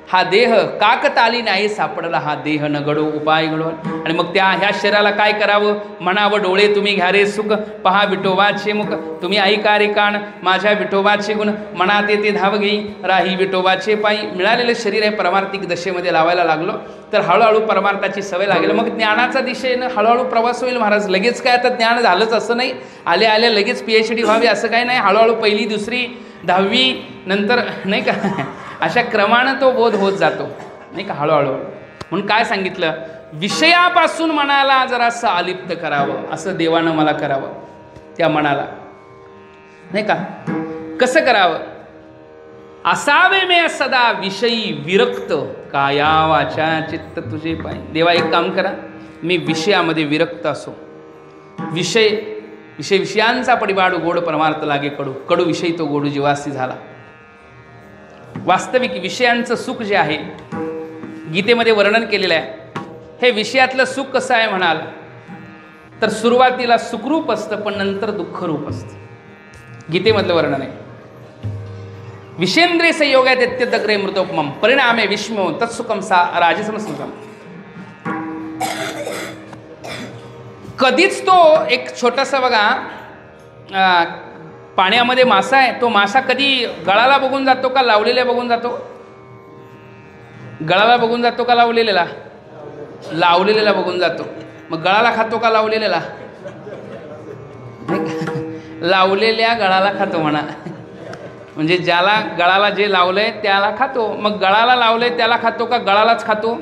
हा देह काकताली नाही सापडला, हा देह न घडो उपाय घडवून. आणि मग ह्या शरीराला काय करावं, म्हणावं डोळे तुम्ही घ्या रे सुख, पहा विठोबाचे मुख, तुम्ही ऐका रे कान माझ्या विठोबाचे गुण, मनात येते धाव घेई राही विठोबाचे पायी. मिळालेलं शरीर आहे परमार्थिक दशेमध्ये लावायला लागलो तर हळूहळू परमार्थाची सवय लागेल. मग ज्ञानाचा दिशेनं हळूहळू प्रवास होईल महाराज. लगेच काय आता ज्ञान झालंच असं नाही, आल्या आल्या लगेच PhD व्हावी असं काय नाही. हळूहळू 1ली 2री 10वी नंतर नाही का अशा क्रमानं तो बोध होत जातो नाही का हळूहळू. म्हणून काय सांगितलं, विषयापासून मनाला जरासं अलिप्त करावं, असं देवानं मला करावं त्या मनाला नाही का. कसं करावं, असावे मे सदा विषयी विरक्त, काया वाचा चित्त तुझे पाय. देवा एक काम करा, मी विषयामध्ये विरक्त असो. विषयांचा पडिबाडू गोड परमार्थ लागे कडू, कडू विषयी तो गोडू जीवासी झाला. वास्तविक विषयांचं सुख जे आहे गीतेमध्ये वर्णन केलेलं आहे. हे विषयातलं सुख कसं आहे म्हणाल तर सुरुवातीला सुखरूप असतं पण नंतर दुःखरूप असतं. गीतेमधलं वर्णन आहे. विषेंद्रिय संयोगात अत्यंतग्रे मृतोपमम परिणामे विष्णू तत्सुखम सा राजसम सुखम. कधीच तो एक छोटासा बघा पाण्यामध्ये मासा आहे, तो मासा कधी गळाला बघून जातो का लावलेल्या बघून जातो? गळाला बघून जातो का लावलेला? लावलेला बघून जातो. मग गळाला खातो का लावलेला? लावलेल्या गळाला खातो म्हणा. म्हणजे ज्याला गळाला जे लावलंय त्याला खातो. मग गळाला लावलंय त्याला खातो का गळालाच खातो?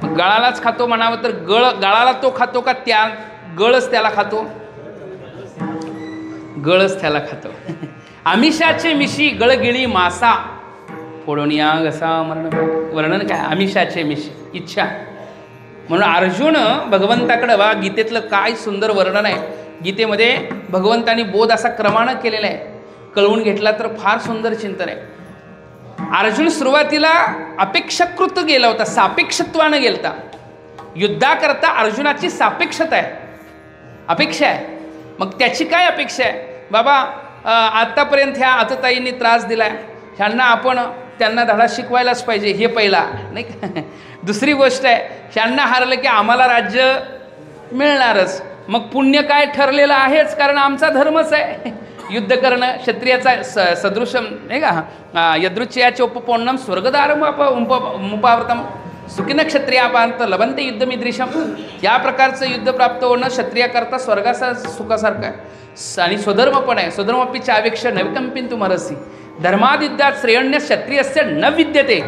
गळालाच खातो म्हणावं तर गळाला तो खातो का त्या गळच त्याला खातो? गळच त्याला खातो. आमिषाचे मिशी गळगिळी मासा फोडून या घसा मरण. वर्णन काय, आमिषाचे मिशी इच्छा. म्हणून अर्जुन भगवंताकडे वा गीतेतलं काय सुंदर वर्णन आहे. गीतेमध्ये भगवंतानी बोध असा क्रमानं केलेला आहे, कळवून घेतला तर फार सुंदर चिंतन आहे. अर्जुन सुरुवातीला अपेक्षाकृत गेला होता, सापेक्षत्वानं गेलता. युद्धाकरता अर्जुनाची सापेक्षता आहे, अपेक्षा आहे. मग त्याची काय अपेक्षा आहे, बाबा आत्तापर्यंत ह्या आतताईंनी त्रास दिला आहे, ह्यांना आपण त्यांना धडा शिकवायलाच पाहिजे, हे पहिला नाही का. दुसरी गोष्ट आहे, ह्यांना हारलं की आम्हाला राज्य मिळणारच. मग पुण्य काय ठरलेलं आहेच, कारण आमचा धर्मच आहे युद्ध करणं. क्षत्रियाचा सदृशम नाही का, यदृच्छयाचे उपपौर्णम स्वर्गदारम मुपावृतम सुखिन क्षत्रियापांत लभंते युद्धमिदृशम. या प्रकारचं युद्ध प्राप्त होणं क्षत्रियाकरता स्वर्गाचा सुखासारखं आहे. आणि स्वधर्म पण आहे. स्वधर्मपी चावेक्ष नविकंपिन तुमरसी धर्मादिद्यात श्रेयण्य क्षत्रियस्य न विद्यते.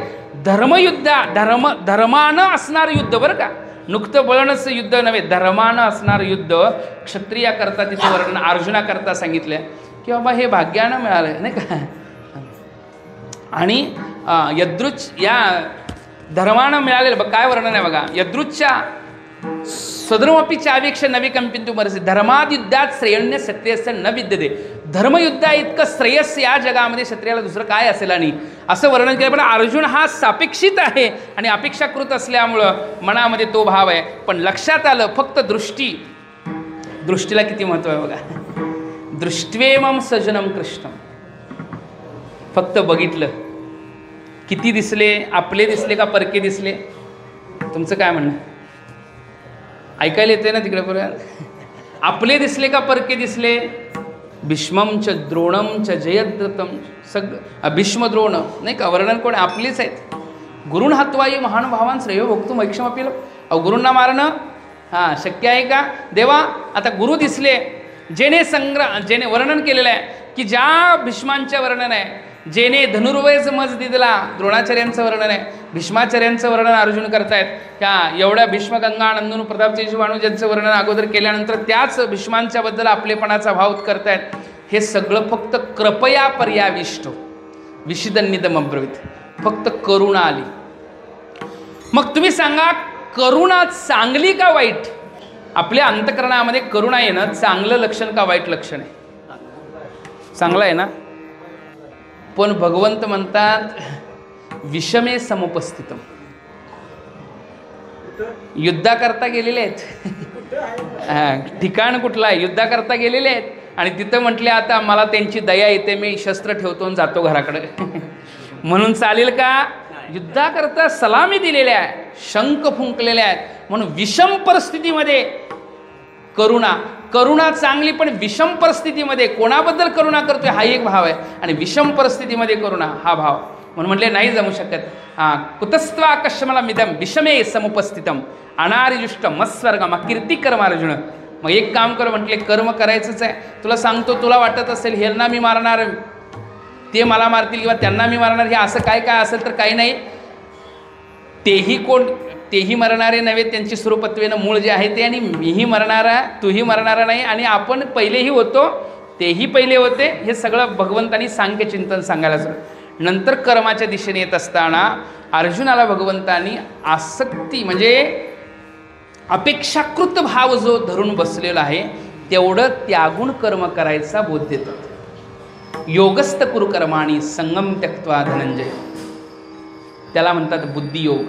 धर्मानं असणारं युद्ध बरं का, नुकतं बळणच युद्ध नव्हे, धर्मानं असणारं युद्ध क्षत्रियाकरता तिथे वर्णन अर्जुनाकरता सांगितलं की बाबा हे भाग्यानं मिळालं नाही का. आणि यदृच या धर्मानं मिळालेलं बघ काय वर्णन आहे बघा. यदृच्छा स्वधर्मपी चावेक्ष नविकंपिन तुमरसी धर्मादिद्यात श्रेयण्य क्षत्रियस्य न विद्यते. धर्मयुद्धा इतकं श्रेयस या जगामध्ये क्षत्रियाला दुसरं काय असेल आणि असं वर्णन केलं. पण अर्जुन हा सापेक्षित आहे आणि अपेक्षाकृत असल्यामुळं मनामध्ये तो भाव आहे. पण लक्षात आलं फक्त दृष्टीला किती महत्त्व आहे बघा. दृष्ट्वेमं सजनम कृष्णम, फक्त बघितलं. किती दिसले, आपले दिसले का परके दिसले? तुमचं काय म्हणणं? ऐकायला येते ना तिकडे पर्यंत. आपले दिसले का परके दिसले? भीष्मम च द्रोणम च जयद्रथम, सगळं भीष्म द्रोण नाही का वर्णन कोण आपलीच आहेत. गुरुण हत्वाई महान भावान श्रेयो भोगतो मैक्षमपील. अहो गुरूंना मारणं शक्य आहे का देवा? आता गुरु दिसले, जेने वर्णन केलेलं आहे की ज्या भीष्मांच्या वर्णन आहे, जेने धनुर्वयच मज दिला, द्रोणाचार्यांचं वर्णन आहे, भीष्माचार्यांचं वर्णन अर्जुन करतायत. ह्या एवढ्या भीष्म गंगा नंदन प्रताप तेजवाणू ज्यांचं वर्णन अगोदर केल्यानंतर त्याच भीष्मांच्या बद्दल आपलेपणाचा भाव करतायत. हे सगळं फक्त कृपया पर्याविष्ट विशिदन्निदम अब्रवीत, फक्त करुणा आली. मग तुम्ही सांगा, करुणा चांगली का वाईट? आपल्या अंतःकरणामध्ये करुणा येणं चांगलं लक्षण का वाईट लक्षण आहे? चांगलं आहे ना. पण भगवंत म्हणतात विषमे समुपस्थितम. युद्धाकरता गेलेले आहेत, ठिकाण कुठलं आहे? युद्धाकरता गेलेले आहेत आणि तिथं म्हटले आता मला त्यांची दया येते, मी शस्त्र ठेवतो आणि जातो घराकडे. म्हणून चालेल का? युद्धाकरता सलामी दिलेल्या आहे, शंख फुंकलेल्या आहेत. म्हणून विषम परिस्थितीमध्ये करुणा चांगली, पण विषम परिस्थितीमध्ये कोणाबद्दल करुणा करतोय हा एक भाव आहे, आणि विषम परिस्थितीमध्ये करुणा हा भाव. म्हणून म्हटले नाही जमू शकत. कुतस्त्वा कश्यमला मिदम विषमे समुपस्थितम अनारिजुष्ट मस्वर्गम कीर्ती कर्म अर्जुन. मग एक काम कर म्हटले, कर्म करायचंच आहे. तुला सांगतो, तुला वाटत असेल ह्यांना मी मारणार, ते मला मारतील किंवा त्यांना मी मारणार, हे असं काय असेल तर काही नाही. तेही मरणारे नव्हे, त्यांची स्वरूपत्वेनं मूळ जे आहे ते, आणि मीही मरणारा, तूही मरणारा नाही, आणि आपण पहिलेही होतो, तेही पहिले होते. हे सगळं भगवंतांनी सांख्य चिंतन सांगायला सुरू. नंतर कर्माच्या दिशेने येत असताना अर्जुनाला भगवंतांनी आसक्ती म्हणजे अपेक्षाकृत भाव जो धरून बसलेला आहे तेवढं त्यागून कर्म करायचा बोध देतात. योगस्थ कुरु कर्माणी संगम त्यक्त्वा धनंजय. त्याला म्हणतात बुद्धियोग.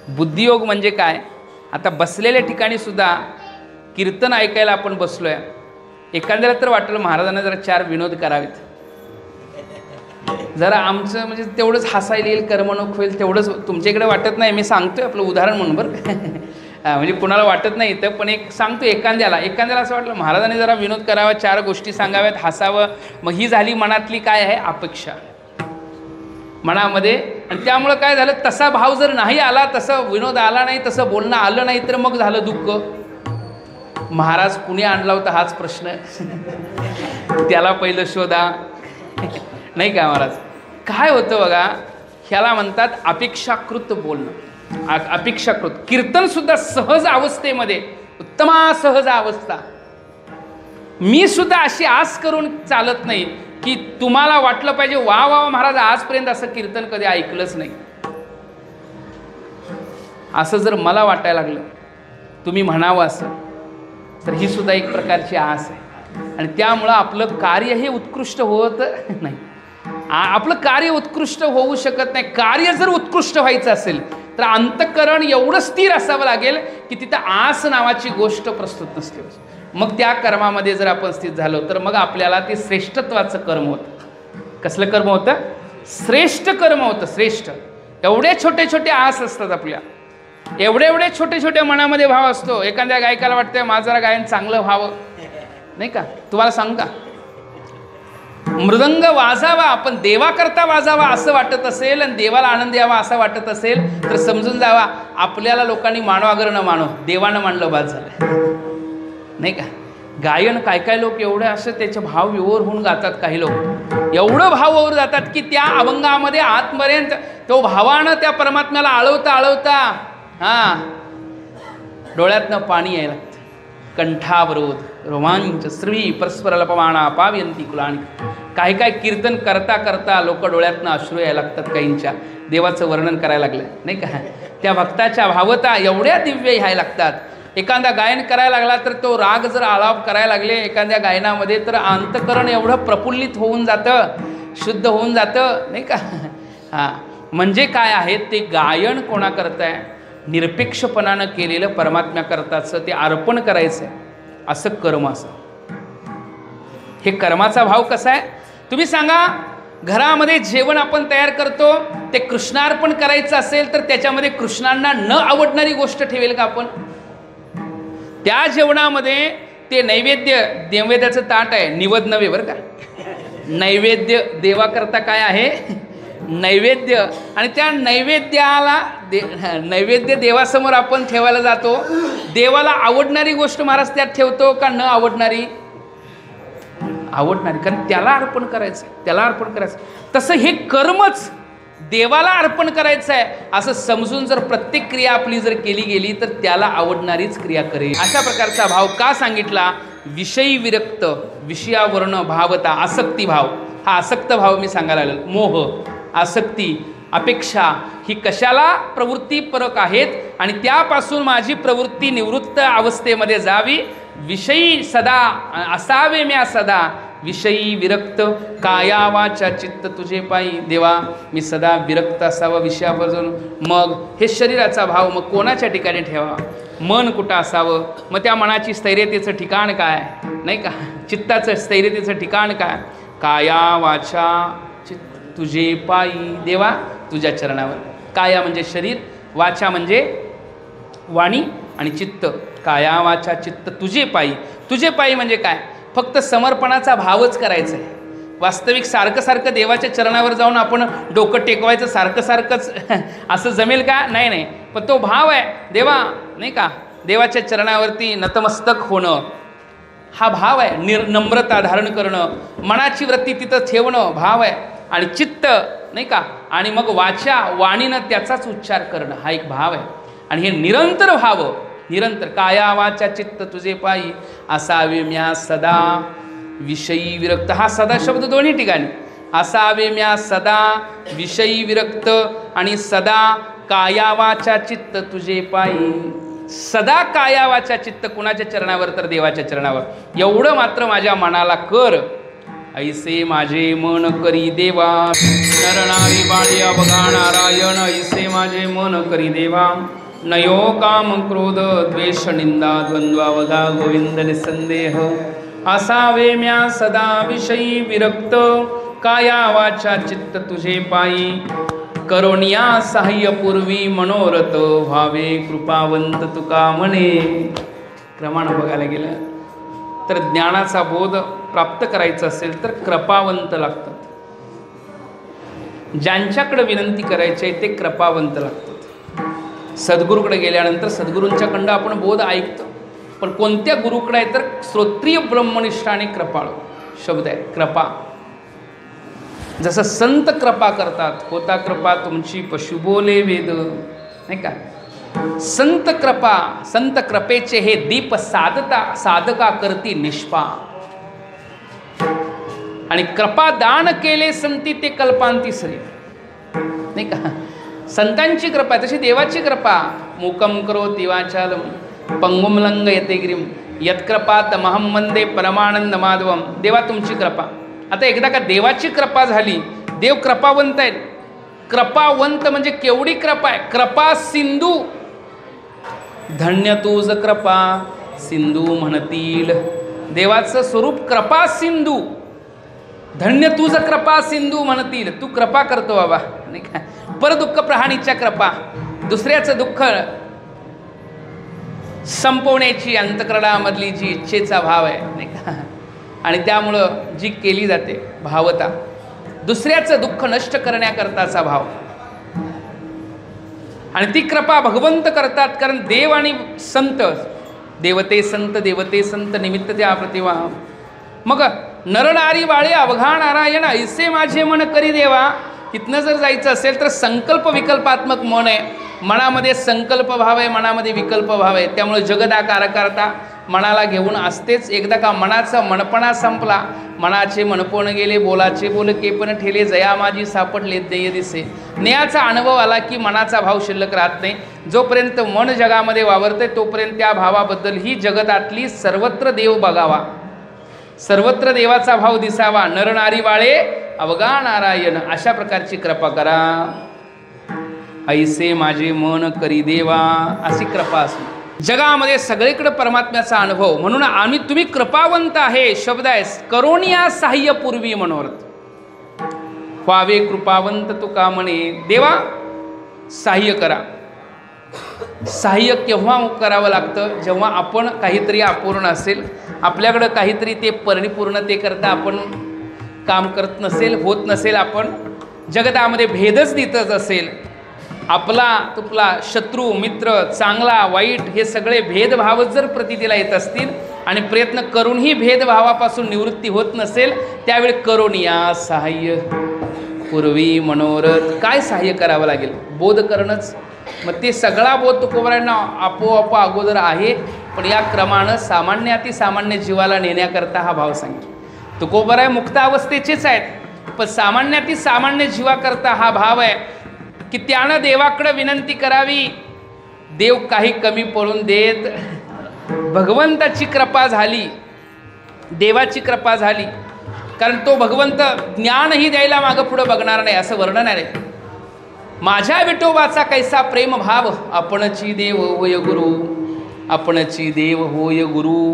बुद्धियोग म्हणजे काय? आता बसलेल्या ठिकाणी सुद्धा कीर्तन ऐकायला आपण बसलोय, एखाद्याला तर वाटलं महाराजांना जरा 4 विनोद करावेत, जरा आमचं म्हणजे तेवढंच हसायला येईल, करमणूक होईल, तेवढंच. तुमच्या इकडे वाटत नाही, मी सांगतोय आपलं उदाहरण म्हणून बरं. म्हणजे कुणाला वाटत नाही तर, पण एक सांगतो, एखाद्याला असं वाटलं महाराजांनी जरा विनोद करावा, 4 गोष्टी सांगाव्यात, हसावं. मग ही झाली मनातली काय आहे? अपेक्षा मनामध्ये. आणि त्यामुळं काय झालं, तसा भाव जर नाही आला, तसं विनोद आला नाही, तसं बोलणं आलं नाही, तर मग झालं दुःख. महाराज कुणी आणला होता हाच प्रश्न, त्याला पहिलं शोधा, नाही का महाराज? काय होतं बघा, ह्याला म्हणतात अपेक्षाकृत बोलणं. अपेक्षाकृत कीर्तन सुद्धा सहज अवस्थेमध्ये, उत्तमा सहज अवस्था. मी सुद्धा अशी आस करून चालत नाही की तुम्हाला वाटलं पाहिजे वा वा महाराज आजपर्यंत असं कीर्तन कधी ऐकलंच नाही. असं जर मला वाटायला लागलं, तुम्ही म्हणावं असं, तर ही सुद्धा एक प्रकारची आस आहे. आणि त्यामुळं आपलं कार्य हे उत्कृष्ट होत नाही. आपलं कार्य उत्कृष्ट होऊ शकत नाही. कार्य जर उत्कृष्ट व्हायचं असेल तर अंतःकरण एवढं स्थिर असावं लागेल की तिथं आस नावाची गोष्ट प्रस्तुत नसते. मग त्या कर्मामध्ये जर आपण स्थित झालो तर मग आपल्याला ते श्रेष्ठत्वाचं कर्म होतं. कसलं कर्म होतं? श्रेष्ठ कर्म होतं. श्रेष्ठ. एवढे छोटे छोटे आस असतात आपल्या, एवढे छोटे छोटे मनामध्ये भाव असतो. एखाद्या गायकाला वाटतं माझं जरा गायन चांगलं व्हावं, नाही का? तुम्हाला सांगू का, मृदंग वाजावा आपण देवाकरता वाजावा असं वाटत असेल आणि देवाला आनंद यावा असं वाटत असेल तर समजून जावा आपल्याला लोकांनी मानो अगर न मानो, देवानं मानलं बाद झालं, नाही का? गायन काय लोक एवढे असं त्याचे भाव विवर होऊन गातात. काही लोक एवढं भाव ओवर जातात की त्या अभंगामध्ये आतपर्यंत तो भावानं त्या परमात्म्याला आळवता डोळ्यातनं पाणी यायला लागतं. कंठावरोध रोमांच श्री परस्पर लपमाना पावयंती कुलाणी. काय कीर्तन करता करता लोक डोळ्यातनं अश्रू यायला लागतात. काहींच्या देवाचं वर्णन करायला लागलं, नाही का? त्या भक्ताच्या भावता एवढ्या दिव्य यायला लागतात. एखादा गायन करायला लागला तर तो राग जर आलाप करायला लागले एखाद्या गायनामध्ये तर अंतःकरण एवढं प्रफुल्लित होऊन जातं, शुद्ध होऊन जातं, नाही का? म्हणजे काय आहे ते गायन कोणा करताय? निरपेक्षपणानं केलेलं परमात्म्याकरताचं ते अर्पण करायचं आहे, असं कर्म असं. हे कर्माचा भाव कसा आहे तुम्ही सांगा? घरामध्ये जेवण आपण तयार करतो ते कृष्णार्पण करायचं असेल तर त्याच्यामध्ये कृष्णांना न आवडणारी गोष्ट ठेवेल का आपण? त्या जेवणामध्ये ते नैवेद्याचं ताट आहे, निवद नव्हे बरं का. नैवेद्य देवाकरता काय आहे? नैवेद्य, आणि त्या नैवेद्याला नैवेद्य देवासमोर आपण ठेवायला जातो. देवाला आवडणारी गोष्ट महाराज त्यात ठेवतो का न आवडणारी? आवडणारी, कारण त्याला अर्पण करायचं, त्याला अर्पण करायचं. तसं हे कर्मच देवाला अर्पण करायचं आहे असं समजून जर प्रत्येक क्रिया आपली जर केली गेली तर त्याला आवडणारीच क्रिया करेल. अशा प्रकारचा भाव का सांगितला? विषयी विरक्त, विषयावर्ण भावता, आसक्ती भाव. हा आसक्त भाव मी सांगायला लागलो. मोह, आसक्ती, अपेक्षा ही कशाला प्रवृत्ती परक आहेत आणि त्यापासून माझी प्रवृत्ती निवृत्त अवस्थेमध्ये जावी. विषयी सदा असावे म्या सदा, विषयी विरक्त, काया वाचा चित्त तुझे पायी. देवा मी सदा विरक्त असावं विषयापासून. मग हे शरीराचा भाव मग कोणाच्या ठिकाणी ठेवा? मन कुठं असावं? मग त्या मनाची स्थैर्यतेचं ठिकाण काय, नाही का? चित्ताचं स्थैर्यतेचं ठिकाण काय? काया वाचा चित्त तुझे पायी. देवा तुझ्या चरणावर. काया म्हणजे शरीर, वाचा म्हणजे वाणी, आणि चित्त, काया वाचा चित्त तुझे पायी. तुझे पायी म्हणजे काय? फक्त समर्पणाचा भावच करायचा आहे. वास्तविक सारखं सारखं देवाच्या चरणावर जाऊन आपण डोकं टेकवायचं सारखं सारखंच असं जमेल का? नाही नाही. पण तो भाव आहे देवा, नाही का? देवाच्या चरणावरती नतमस्तक होणं हा भाव आहे. नम्रता धारण करणं, मनाची वृत्ती तिथं ठेवणं भाव आहे. आणि चित्त, नाही का? आणि मग वाचा, वाणीनं त्याचाच उच्चार करणं हा एक भाव आहे. आणि हे निरंतर भाव, निरंतर काया वाचा चित्त तुझे पायी असावे म्या सदा विषयी विरक्त. हा सदा शब्द दोन्ही ठिकाणी. असावे म्या सदा विषयी विरक्त आणि सदा काया वाचा चित्त तुझे पायी. सदा काया वाचा चित्त कुणाच्या चरणावर? तर देवाच्या चरणावर. एवढं मात्र माझ्या मनाला कर. ऐसे माझे मन करी देवा, नरनारी बाळी अवघा नारायण. ऐसे माझे मन करी देवा, नयो काम क्रोध द्वेष निंदा द्वंद्वावधा गोविंद निसंदेह. असावे म्या सदा विषयी विरक्त, काया वाचा चित्त तुझे पायी. करुणिया सहाय्यपूर्वी मनोरथ, व्हावे कृपावंत तुका म्हणे. क्रमानं बघायला गेलं तर ज्ञानाचा बोध प्राप्त करायचा असेल तर कृपावंत लागतात. ज्यांच्याकडे विनंती करायची आहे ते कृपावंत लागतात. सद्गुरूकडे गेल्यानंतर सद्गुरूंच्याकडं आपण बोध ऐकतो, पण कोणत्या गुरुकडे आहे तर श्रोत्रिय ब्रह्मनिष्ठ आणि कृपाळू शब्द आहे. कृपा, जसं संत कृपा करतात, होता कृपा तुमची पशु बोले वेद, नाही का? संत कृपा, संत कृपेचे हे दीप साधका करती निष्पा. आणि कृपा दान केले संती ते कल्पांती सरी, नाही का? संतांची कृपा तशी देवाची कृपा. मूकं करोति वाचालं पंगुं लंघयते गिरिं यत्कृपात् महं वन्दे परमानंद माधवम. देवा तुमची कृपा. आता एकदा का देवाची कृपा झाली, देव कृपावंत आहेत. कृपावंत म्हणजे केवढी कृपा आहे? कृपा सिंधू, धन्य तुझ कृपा सिंधू म्हणतील. देवाचं स्वरूप कृपा सिंधू, धन्य तुझ कृपा सिंधू म्हणतील. तू कृपा करतो बाबा, नाही का? पर दुःख प्रहाणीच्या कृपा, दुसऱ्याचं दुःख संपवण्याची अंतकरणामधली जी इच्छेचा भाव आहे, नाही का? आणि त्यामुळं जी केली जाते भावता, दुसऱ्याचं दुःख नष्ट करण्याकरताचा भाव. आणि ती कृपा भगवंत करतात, कारण देव आणि संत, देवते संत निमित्त त्या प्रतिमा. मग नरनारी बाळे अवघा नारायण, ऐसे माझे मन करी देवा. इथनं जर जायचं असेल तर संकल्प विकल्पात्मक मन आहे. मनामध्ये संकल्प भाव आहे, मनामध्ये विकल्प भाव आहे. त्यामुळे जगदाकार करता मनाला घेऊन असतेच. एकदा का मनाचा मनपणा संपला, मनाचे मनपण गेले, बोलाचे बोल केपण ठेले, जया माझी सापडले देय दिसे. नेयाचा अनुभव आला की मनाचा भाव शिल्लक राहत नाही. जोपर्यंत मन जगामध्ये वावरते तोपर्यंत त्या भावाबद्दल ही जगतातली सर्वत्र देव बघावा, सर्वत्र देवाचा भाव दिसावा. नरनारी बाळे अवघा नारायण, अशा प्रकारची कृपा करा. ऐसे माझे मन करी देवा, अशी कृपा असते. जगामध्ये सगळीकडे परमात्म्याचा अनुभव. म्हणून तुम्ही कृपावंत आहे शब्द आहे. करुणिया सहाय्यपूर्वी मनोरथ, व्हावे कृपावंत तुका म्हणे. देवा सहाय्य करा. सहाय्य केव्हा करावं लागतं? जेव्हा आपण काहीतरी अपूर्ण असेल, आपल्याकडं काहीतरी ते परिपूर्णतेकरता आपण काम करत नसेल, होत नसेल, आपण जगतामध्ये भेदच दिसत असेल, आपला तुपला शत्रू मित्र चांगला वाईट हे सगळे भेदभावच जर प्रतीतीला येत असतील आणि प्रयत्न करूनही भेदभावापासून निवृत्ती होत नसेल, त्यावेळी करुणिया सहाय्य पूर्वी मनोरथ, काय सहाय्य करावं लागेल? बोध करणंच. मग ते सगळा बोध तुकोबारायांना आपोआप अगोदर आहे, पण या क्रमानं सामान्य अतिसामान्य जीवाला नेण्याकरता हा भाव सांगितला. तुकोबाराय मुक्त अवस्थेचेच आहेत, पण सामान्य अतिसामान्य जीवाकरता हा भाव आहे की त्यानं देवाकडे विनंती करावी. देव काही कमी पडून देत, भगवंताची कृपा झाली, देवाची कृपा झाली. कारण तो भगवंत ज्ञानही द्यायला मागं पुढं बघणार नाही असं वर्णन आहे. माझ्या विठोबाचा कैसा प्रेम भाव, आपणची देव होय गुरु, आपणची देव होय गुरु.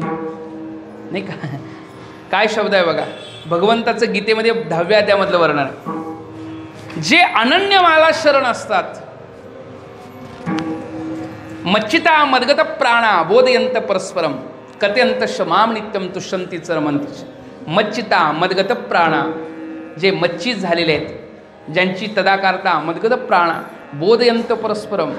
नाही का? काय शब्द आहे बघा, भगवंताचं गीतेमध्ये 10व्या अध्यायामधलं वर्णन आहे. जे अनन्य मला शरण असतात, मच्चिता मद्गत प्राणा बोधयंत परस्परम कथयंत शमाम नित्यम तुष्यंती चरमंती. मच्चिता मद्गत प्राणा, जे मच्चित झालेले आहेत, ज्यांची तदाकारता मद्गत प्राणा बोधयंत परस्परम,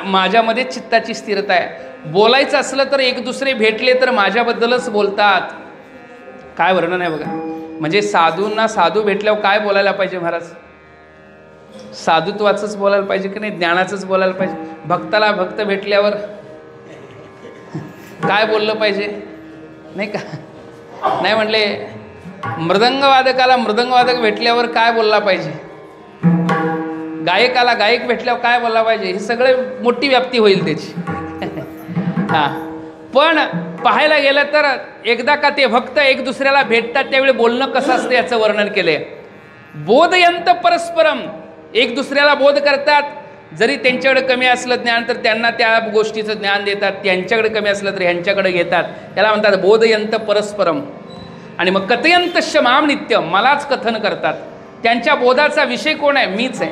माझ्यामध्ये चित्ताची स्थिरता आहे. बोलायचं असलं तर एक दुसरे भेटले तर माझ्याबद्दलच बोलतात. काय वर्णन आहे बघा. म्हणजे साधूंना साधू भेटल्यावर काय बोलायला पाहिजे महाराज? साधुत्वाचंच बोलायला पाहिजे की नाही, ज्ञानाचंच बोलायला पाहिजे? भक्ताला भक्त भेटल्यावर काय बोललं पाहिजे? नाही का? नाही म्हणले मृदंगवादकाला मृदंगवादक भेटल्यावर काय बोलला पाहिजे, गायकाला गायक भेटल्यावर काय बोलला पाहिजे, हे सगळे मोठी व्याप्ती होईल त्याची. हां, पण पाहायला गेलं तर एकदा का ते भक्त एक दुसऱ्याला भेटतात त्यावेळी बोलणं कसं असतं याचं वर्णन केलंय. बोधयंत परस्परम, एक दुसऱ्याला बोध करतात. जरी त्यांच्याकडे कमी असलं ज्ञान तर त्यांना त्या गोष्टीचं ज्ञान देतात, त्यांच्याकडे कमी असलं तर ह्यांच्याकडे घेतात. त्याला म्हणतात बोधयंत परस्परम. आणि मग कथयंतश्च माम नित्यम, मलाच कथन करतात. त्यांच्या बोधाचा विषय कोण आहे? मीच आहे.